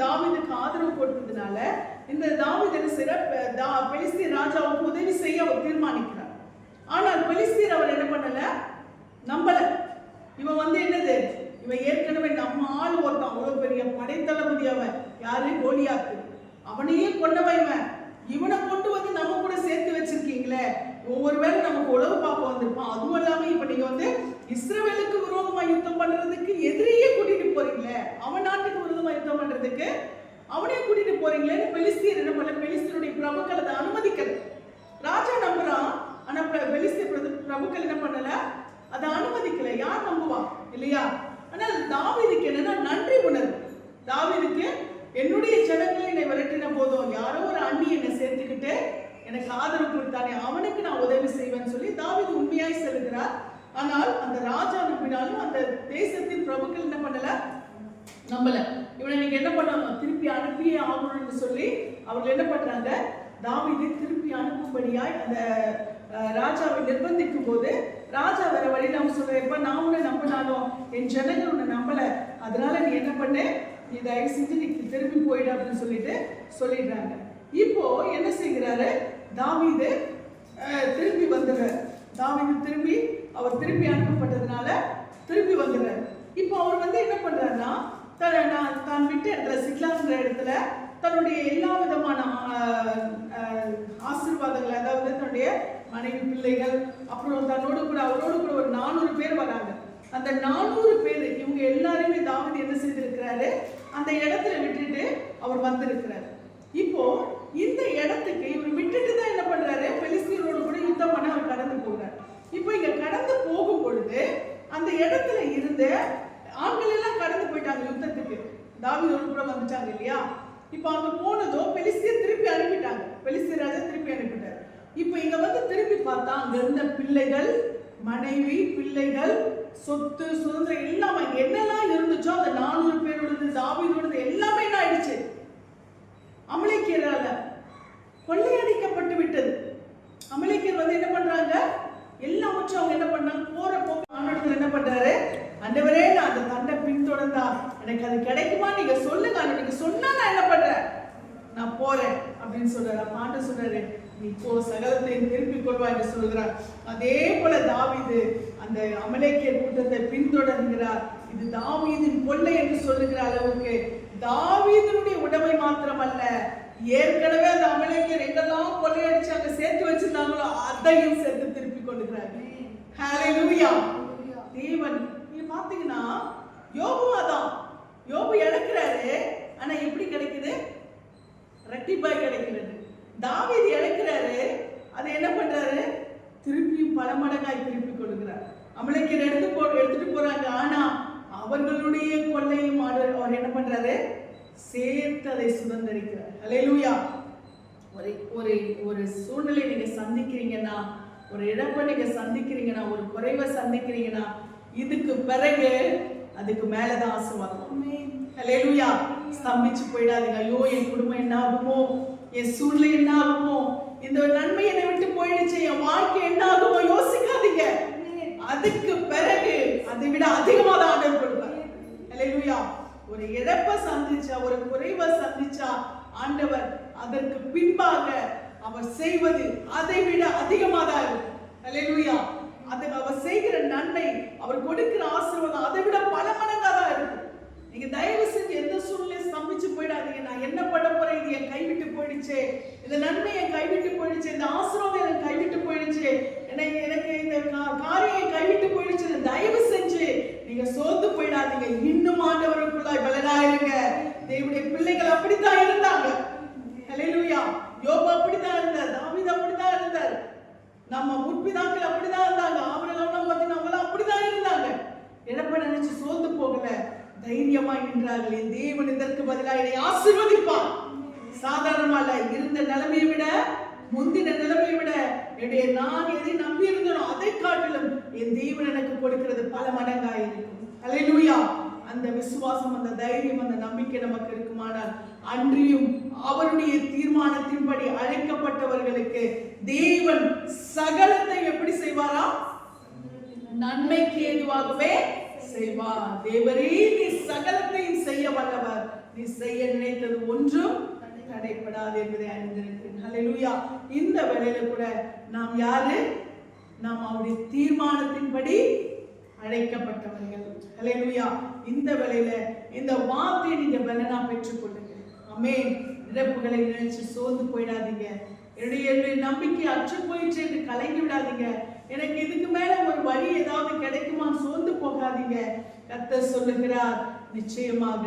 தாவீதுக்கு ஆதரவு கொடுத்ததுனால இந்த தாவீது பெலிஸ்திய ராஜாவுக்கு உதவி செய்ய அவர் தீர்மானிக்கிறார். ஆனால் பெலிஸ்தியர் அவர் என்ன பண்ணல, நம்பல. இவன் வந்து என்னது, இவன் ஏற்கனவே நம்ம ஆள் ஒருத்தன், அவ்வளவு பெரிய படைத்தளபதி அவன், யாரு, கோலியாத்து, அவனையே கொண்டவன். இவனை கொண்டு வந்து நம்ம கூட சேர்த்து வச்சிருக்கீங்களே, ஒவ்வொருவேளை நமக்கு உளவு பார்க்க வந்திருப்பான். அதுவும் இல்லாம இப்ப நீங்க வந்து இஸ்ரவேலுக்கு விரோதமா யுத்தம் பண்றதுக்கு எதிரியே கூட்டிட்டு போறீங்களே, அவன் நாட்டுக்கு விரோதமா யுத்தம் பண்றதுக்கு அவனே கூட்டிட்டு போறீங்களேன்னு பெலிஸ்தியர் என்ன பண்ணல, பெலிஸ்தியருடைய பிரபுக்கள் அதை அனுமதிக்கல. ராஜா நம்புறான், ஆனா பெலிஸ்திய பிரபுக்கள் என்ன பண்ணல, அதை அனுமதிக்கல. யார் நம்புவா இல்லையா? ஆனால் தாவீதுக்கு என்னன்னா நன்றி உணர்வு. தாவீதுக்கு என்னுடைய ஜனங்களை என்னை விரட்டின போதும் யாரோ ஒரு அண்ணி என்னை சேர்த்துக்கிட்டு எனக்கு ஆதரவு கொடுத்தானே, அவனுக்கு நான் உதவி செய்வேன்னு சொல்லி தாவீது உண்மையாய் செல்கிறார். ஆனால் அந்த ராஜா நம்பினாலும் அந்த தேசத்தின் பிரபுக்கள் என்ன பண்ணல, நம்பல. இவனை நீங்க என்ன பண்ணாங்க, திருப்பி அனுப்பியே ஆகணும்னு சொல்லி அவங்க என்ன பண்றாங்க, தாவீதை திருப்பி அனுப்பும்படியாய் அந்த ராஜாவை நிர்பந்திக்கும் போது ராஜா வேற வழியில அவங்க சொல்றப்ப, நான் உன்னை நம்பினாலும் என் ஜனங்கள் உன்னை நம்பல, அதனால நீ என்ன பண்ண, நீ தயவு செஞ்சு நீ திரும்பி போயிடு அப்படின்னு சொல்லிடுறாங்க. இப்போ என்ன செய்கிறாரு, தாவீது திரும்பி வந்துடுறாரு. தாவீது அவர் திருப்பி அனுப்பப்பட்டதுனால திருப்பி வந்துடுறாரு. இப்போ அவர் என்ன பண்றாருன்னா, தான் விட்ட இடத்துல சிக்லாங்கிற இடத்துல தன்னுடைய எல்லா விதமான ஆசீர்வாதங்கள், அதாவது தன்னுடைய மனைவி பிள்ளைகள், அப்புறம் தன்னோடு கூட அவரோடு கூட ஒரு 400 பேர் வராங்க. அந்த 400 பேர் இவங்க எல்லாருமே தாவீது என்ன செய்திருக்கிறாரு, அந்த இடத்துல விட்டுட்டு அவர் வந்திருக்கிறாரு. இப்போ இந்த இடத்துக்கு இவர் விட்டுட்டு தான் என்ன பண்றாரு, பெலிஸ்தியரோடு கூட யுத்தம் பண்ண அவர் கடந்து போகிறார். இப்போ இங்க கடந்து போகும் பொழுது அந்த இடத்துல இருந்து ஆண்கள் எல்லாம் கடந்து போயிட்டாங்க யுத்தத்துக்கு, தாவீதோடு கூட வந்துட்டாங்க இல்லையா. இப்போ அங்க போனதோ பெலிஸ்தியர் திருப்பி அனுப்பிட்டாங்க, பெலிஸ்தியர் ராஜா திருப்பி அனுப்பிட்டார். இப்போ இங்க திருப்பி பார்த்தா அங்க இருந்த பிள்ளைகள், மனைவி, பிள்ளைகள், சொத்து சுதந்திரம் எல்லாம் அங்க என்னெல்லாம் இருந்துச்சோ அந்த 400 பேரோடது, தாவீதோடது எல்லாமே என்ன ஆயிடுச்சு, அமலேக்கியரால கொள்ளையடிக்கப்பட்டு விட்டது. அமலேக்கியர் என்ன பண்றாங்க, எல்லாவற்றும் அவங்க என்ன பண்ணாங்க, போற போக்கு ஆண்டவர் என்ன பண்றாரு, ஆண்டவரே நான் அந்த தண்டை பின்தொடர்ந்தா எனக்கு அது கிடைக்குமா, நீங்க சொல்லுங்க, நீங்க சொன்னா நான் என்ன பண்றேன், நான் போறேன் அப்படின்னு சொல்றாரு. ஆண்டவர் சொல்றாரு, நீ போ, சகலத்தையும் திருப்பிக் கொள்வா என்று சொல்கிறார். அதே போல தாவீது அந்த அமலேக்கியர் கூட்டத்தை பின்தொடர்கிறார். இது தாவீதின் கொள்ளை என்று சொல்லுகிற அளவுக்கு தாவீதினுடைய உடைமை மாத்திரமல்ல, ஏற்கனவே அந்த அமலேக்கியர் எங்கெல்லாம் கொள்ளையடிச்சு அங்க சேர்த்து வச்சிருந்தாங்களோ அதையும் சேர்த்து திருப்பிக் கொள்ளுகிறார். ஹல்லேலூயா. தேவன் நீங்க பாத்தீங்கன்னா யோபு அதான், யோபு இழக்கிறாரு, ஆனா எப்படி கிடைக்குது, ரெட்டிப்பாய் கிடைக்கிறது. தாவீது இழக்கிறாரு, அதை என்ன பண்றாரு, திருப்பியும் பல மடங்காய் திருப்பி கொடுக்கிறார். அமலேக்கியர் எடுத்துட்டு போறாங்க, ஆனா அவர்களுடைய கொள்ளையும் அவர் என்ன பண்றாரு, சேர்த்து அதை சுதந்திரிக்கிறார். ஹல்லேலூயா. ஒரு சூழ்நிலை நீங்க சந்திக்கிறீங்கன்னா, ஒரு இழப்பை நீங்க சந்திக்கிறீங்கன்னா, ஒரு குறைவை சந்திக்கிறீங்கன்னா, இதுக்கு பிறகு அதுக்கு மேலதான் ஆசீர்வாதம். ஹல்லேலூயா. ஸ்தம்பிச்சு போயிடாதீங்க, ஐயோ என் குடும்பம் என்ன ஆகுமோ, என் சூழ்நிலை என்ன ஆகுமோ, இந்த நன்மை என்னை விட்டு போயிடுச்சு, என் வாழ்க்கை என்ன ஆகுமோ யோசிக்காதீங்க. அதுக்கு பிறகு அதை விட அதிகமாக ஆண்டவர் கொடுப்பார். ஹல்லேலூயா. ஒரு இழப்பை சந்திச்சா, ஒரு குறைவை சந்திச்சா ஆண்டவர் அதற்கு பின்பாக அவர் செய்வது அதை விட அதிகமாக இருக்கும். ஹல்லேலூயா. அது அவர் செய்கிற நன்மை, அவர் கொடுக்கிற ஆசீர்வாதம் அதை விட பல மடங்கா தான் இருக்கும். நீங்க தயவு செஞ்சு எந்த சூழ்நிலை ஸ்தம்பிச்சு போயிடாதீங்க. நான் என்ன பண்ண போறேன், இது என் கைவிட்டு போயிடுச்சு, இந்த நன்மை என் கைவிட்டு போயிடுச்சு, இந்த ஆசீர்வாதம் எனக்கு கைவிட்டு போயிடுச்சு, எனக்கு இந்த காரியம் என் கைவிட்டு போயிடுச்சு, தயவு செஞ்சு நீங்க சோர்ந்து போயிடாதீங்க. இன்னும் ஆண்டவருக்குள்ளாய் பலனாயிருங்க. தேவனுடைய பிள்ளைகள் அப்படித்தான் இருந்தாங்க. ஹல்லேலூயா. யோபு அப்படித்தான் இருந்தார், தாவீது அப்படித்தான் இருந்தார், நம்ம முற்பிதாக்கள் அப்படிதான் இருந்தாங்க, ஆபிரகாம் பார்த்தீங்கன்னா அவங்க அப்படிதான் இருந்தாங்க. இழப்ப நினைச்சு சோர்ந்து போகல, தைரியமாய் நின்றார்கள். என் தேவன் இதற்கு பதிலாக என்னை ஆசீர்வதிப்பார். சாதாரணமா இல்ல, இருந்த நிலைமையை விட, முந்தின நிலைமையை விட, நான் எதை நம்பி இருந்தனோ அதை காட்டிலும் என் தேவன் எனக்கு கொடுக்கிறது பல மடங்காய் இருக்கும். ஹல்லேலூயா. அந்த விசுவாசம், அந்த தைரியம், அந்த நம்பிக்கை நமக்கு இருக்குமானால் அன்றியும் அவருடைய தீர்மானத்தின்படி அழைக்கப்பட்டவர்களுக்கு தேவன் சகலத்தை எப்படி செய்வாரா, நன்மைக்கு ஏதுவாகவே செய்வார். தேவரே நீ சகலத்தையும் செய்ய வல்லவர், நீ செய்ய நினைத்தது ஒன்றும் தடைப்படாது என்பதை அறிந்திருக்கிறேன். ஹல்லேலூயா. இந்த வேளையில கூட நாம் யாரு, நாம் அவருடைய தீர்மானத்தின்படி அழைக்கப்பட்டவர்கள். ஹல்லேலூயா. இந்த வேளையில இந்த வார்த்தையை நீங்க பலனா பெற்றுக் கொள்ளுங்க. ஆமென். இழப்புகளை நினைச்சு சோர்ந்து போயிடாதீங்க. என்னுடைய நம்பிக்கை அற்று போயிடுச்சு என்று கலங்கி விடாதீங்க. எனக்கு இதுக்கு மேல ஒரு வழி ஏதாவது கிடைக்குமான்னு சோர்ந்து போகாதீங்க. கர்த்தர் சொல்லுகிறார், நிச்சயமாக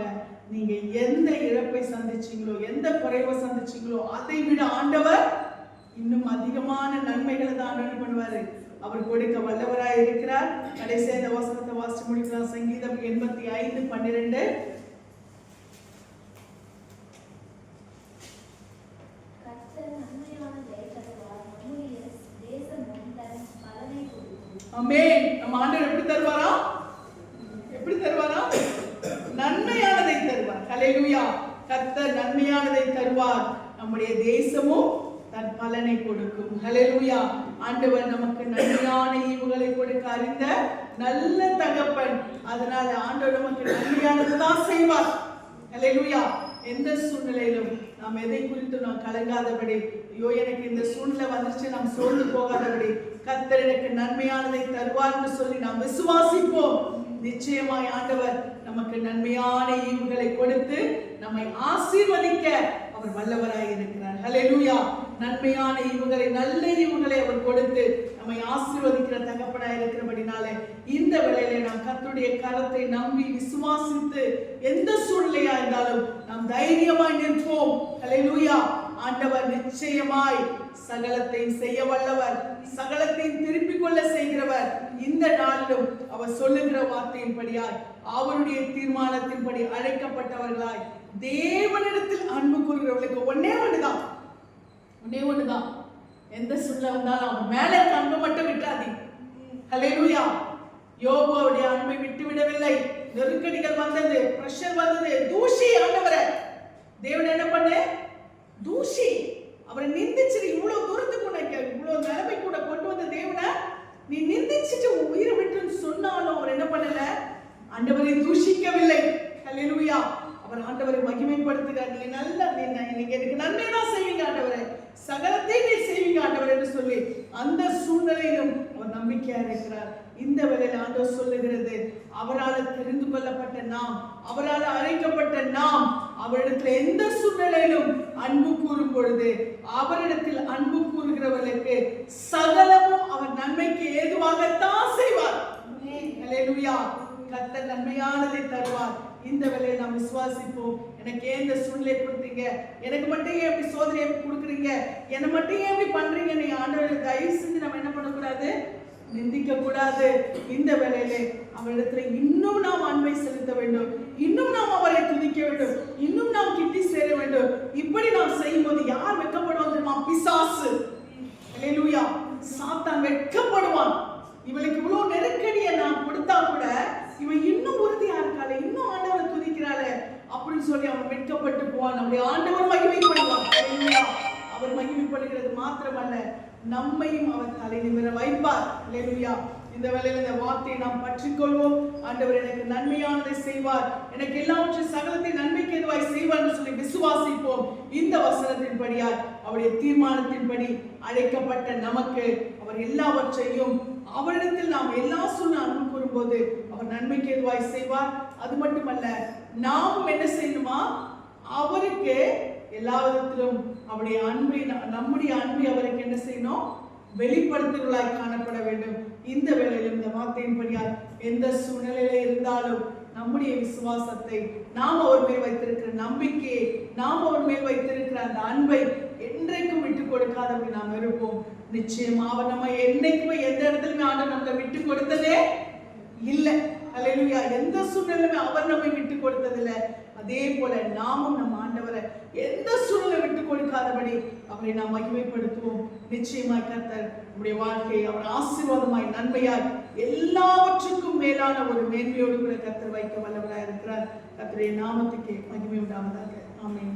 நீங்க எந்த இழப்பை சந்திச்சீங்களோ, எந்த குறைவை சந்திச்சீங்களோ அதை விட ஆண்டவர் இன்னும் அதிகமான நன்மைகளை தான் ஆண்டவர் பண்ணுவாரு. அவர் கொடுக்க வல்லவராய் இருக்கிறார். கடைசி இந்த வசனத்தை வாசித்து முடிக்கலாம். சங்கீதம் 85:12. ஆமென். நம்ம ஆண்டவர் எப்படி தருவாரா, எப்படி தருவாரா, நன்மையானதை கர்த்தர் நன்மையானதை தருவார், நம்முடைய தேசமும் தன் பலனை கொடுக்கும். ஹல்லேலூயா. ஆண்டவர் நமக்கு நன்மையான ஈவுகளை கொடுக்க அறிந்த நல்ல தகப்பன். அதனால ஆண்டவர் நமக்கு நன்மையானதுதான் செய்வார். ஹல்லேலூயா. எந்த சூழ்நிலையிலும் நாம் எதை குறித்து நாம் கலங்காதபடி, ஐயோ எனக்கு இந்த சூழ்நிலை வந்துருச்சு நாம் சோர்ந்து போகாதபடி, கர்த்தர் எனக்கு நன்மையானதை தருவார்னு சொல்லி நாம் விசுவாசிப்போம். நிச்சயமாய் ஆண்டவர் நமக்கு நன்மையான ஈவுகளை கொடுத்து நம்மை ஆசீர்வதிக்க அவர் வல்லவராய் இருக்கிறார். ஹல்லேலூயா. நன்மையான ஈவுகளை, நல்ல ஈவுகளை அவர் கொடுத்து நம்மை ஆசீர்வதிக்கிற தகப்பனாய் இருக்கிறபடினாலே இந்த வேளையிலே நாம் கர்த்தருடைய கரத்தை நம்பி விசுவாசித்து எந்த சூழ்நிலையா இருந்தாலும் நாம் தைரியமாய் நிற்போம். ஹல்லேலூயா. ஆண்டவர் நிச்சயமாய் சகலத்தையும் செய்ய வல்லவர், சகலத்தையும் திருப்பிக் கொள்ள செய்கிறவர். இந்த நாளிலும் அவர் சொல்லுகிற வார்த்தையின்படியாய், அவருடைய தீர்மானத்தின்படி அழைக்கப்பட்டவர்களாய் தேவனிடத்தில் அன்பு கூறுகிறவர்களுக்கு ஒன்னே ஒண்ணுதான், எந்த சூழ்நிலை வந்தாலும் அவன் மேல அன்பு மட்டும் விட்டாதீங்க. ஹல்லேலூயா. யோபுடைய அன்பை விட்டு விடவில்லை. நெருக்கடிகள் வந்தது, பிரஷர் வந்தது, தூஷி. ஆண்டவரே தேவன் என்ன பண்ணு, தூஷி அவரை நிந்திச்சு இவ்வளவு தூரத்துக்கு உனக்கு இவ்வளவு நிலைமை கூட கொண்டு வந்த தேவனை நீ நிந்திச்சுட்டு உயிரை விட்டுன்னு சொன்னாலும் அவர் என்ன பண்ணல, ஆண்டவரை தூஷிக்கவில்லை. ஹல்லேலூயா. அவர் ஆண்டவரை மகிமைப்படுத்துகிறார். நீங்க எனக்கு நன்மை தான் செய்வீங்க ஆண்டவரே, சகலத்தை நீ செய்வீங்க ஆண்டவர் என்று சொல்லி அந்த சூழ்நிலையிலும் அவர் நம்பிக்கையா இருக்கிறார். இந்த வேளையில் ஆண்டவர் சொல்லுகிறது, அவரால் தெரிந்து கொள்ளப்பட்ட நாம், அவரால் அழைக்கப்பட்ட நாம் அவரிடத்தில் எந்த சூழ்நிலையிலும் அன்பு கூறும் பொழுது, அவரிடத்தில் அன்பு கூறுகிறவர்களுக்கு சகலமும் அவர் நன்மைக்கு ஏதுவாகத்தான் செய்வார். ஹல்லேலூயா. கர்த்தர் நன்மையானதை தருவார். இந்த வேளையை நாம் விசுவாசிப்போம். எனக்கு ஏன் இந்த சூழ்நிலை கொடுத்தீங்க, எனக்கு மட்டும் ஏன் இப்படி சோதனை கொடுக்குறீங்க, என்னை மட்டும் ஏன் இப்படி பண்றீங்க, நீ ஆண்டவரை தயவு செஞ்சு நம்ம என்ன பண்ணக்கூடாது, நிந்திக்க கூடாது. இந்த வேளையிலே அவரிடத்துல இன்னும் நாம் அன்பை செலுத்த வேண்டும், இன்னும் நாம் அவரை துதிக்க வேண்டும், இன்னும் நாம் கிட்டி சேர வேண்டும். இப்படி நாம் செய்யும் போது யார் வெட்கப்படுவான் தெரியுமா? பிசாசு. ஹல்லேலூயா. சாத்தான் வெட்கப்படுவான். இவளுக்கு இவ்வளவு நெருக்கடியை நான் கொடுத்தா கூட இவன் இன்னும் உறுதியா இருக்காளே, இன்னும் ஆண்டவரை துதிக்கிறாளே அப்படின்னு சொல்லி அவன் வெட்கப்பட்டு போவான். நம்முடைய ஆண்டவர் மகிமைப்படுவான். அவர் மகிமைப்படுகிறது மாத்திரமல்ல, நம்மையும் அவர் தலை நிமிர வைப்பார். ஹல்லேலூயா. இந்த வேளையில இந்த வார்த்தையை நாம் பற்றிக்கொள்வோம். ஆண்டவர் எனக்கு நன்மையானதை செய்வார், எனக்கு எல்லாவற்றையும் சகலத்தை நன்மைக்கு எதுவாய் செய்வார் என்று சொல்லி விசுவாசிப்போம். இந்த வசனத்தின்படியால் அவருடைய தீர்மானத்தின்படி அழைக்கப்பட்ட நமக்கு அவர் எல்லாவற்றையும் அவரிடத்தில் நாம் எல்லா சூழ்நிலை அன்பு கூறும்போது அவர் நன்மைக்கு எதுவாய் செய்வார். அது மட்டுமல்ல, நாமும் என்ன செய்யணுமா, அவருக்கு எல்லா விதத்திலும் அவருடைய அன்பை, நம்முடைய அன்பை அவருக்கு என்ன செய்யணும், வெளிப்படுத்துவர்களாய் காணப்பட வேண்டும். இந்த வேளையிலும் இந்த வார்த்தையின்படியால் எந்த சூழ்நிலையில இருந்தாலும் நம்முடைய விசுவாசத்தை, நாம் அவர் மேல் வைத்திருக்கிற நம்பிக்கையை, நாம் அவர் மேல் வைத்திருக்கிற அந்த அன்பை என்றைக்கும் விட்டு கொடுக்காதபடி நாம் இருப்போம். நிச்சயமா அவர் நம்ம என்னைக்குமே எந்த இடத்துலயுமே ஆண்டவர் நம்மளை விட்டு கொடுத்ததே இல்லை. ஹல்லேலூயா. எந்த சூழ்நிலையுமே அவர் நம்மை விட்டு கொடுத்ததில்லை. அதே போல நாமும் நம்ம ஆண்டவரை எந்த சூழ்நிலை விட்டு கொடுக்காதபடி அவரை நாம் மகிமைப்படுத்துவோம். நிச்சயமாய் கர்த்தர் நம்முடைய வாழ்க்கையை அவர் ஆசீர்வாதமாய், நன்மையாய், எல்லாவற்றுக்கும் மேலான ஒரு மேன்மையோடு கூட கர்த்தர் வைக்க வல்லவராய் இருக்கிறார். கர்த்தருடைய நாமத்துக்கு மகிமை உண்டாவதாக. ஆமென்.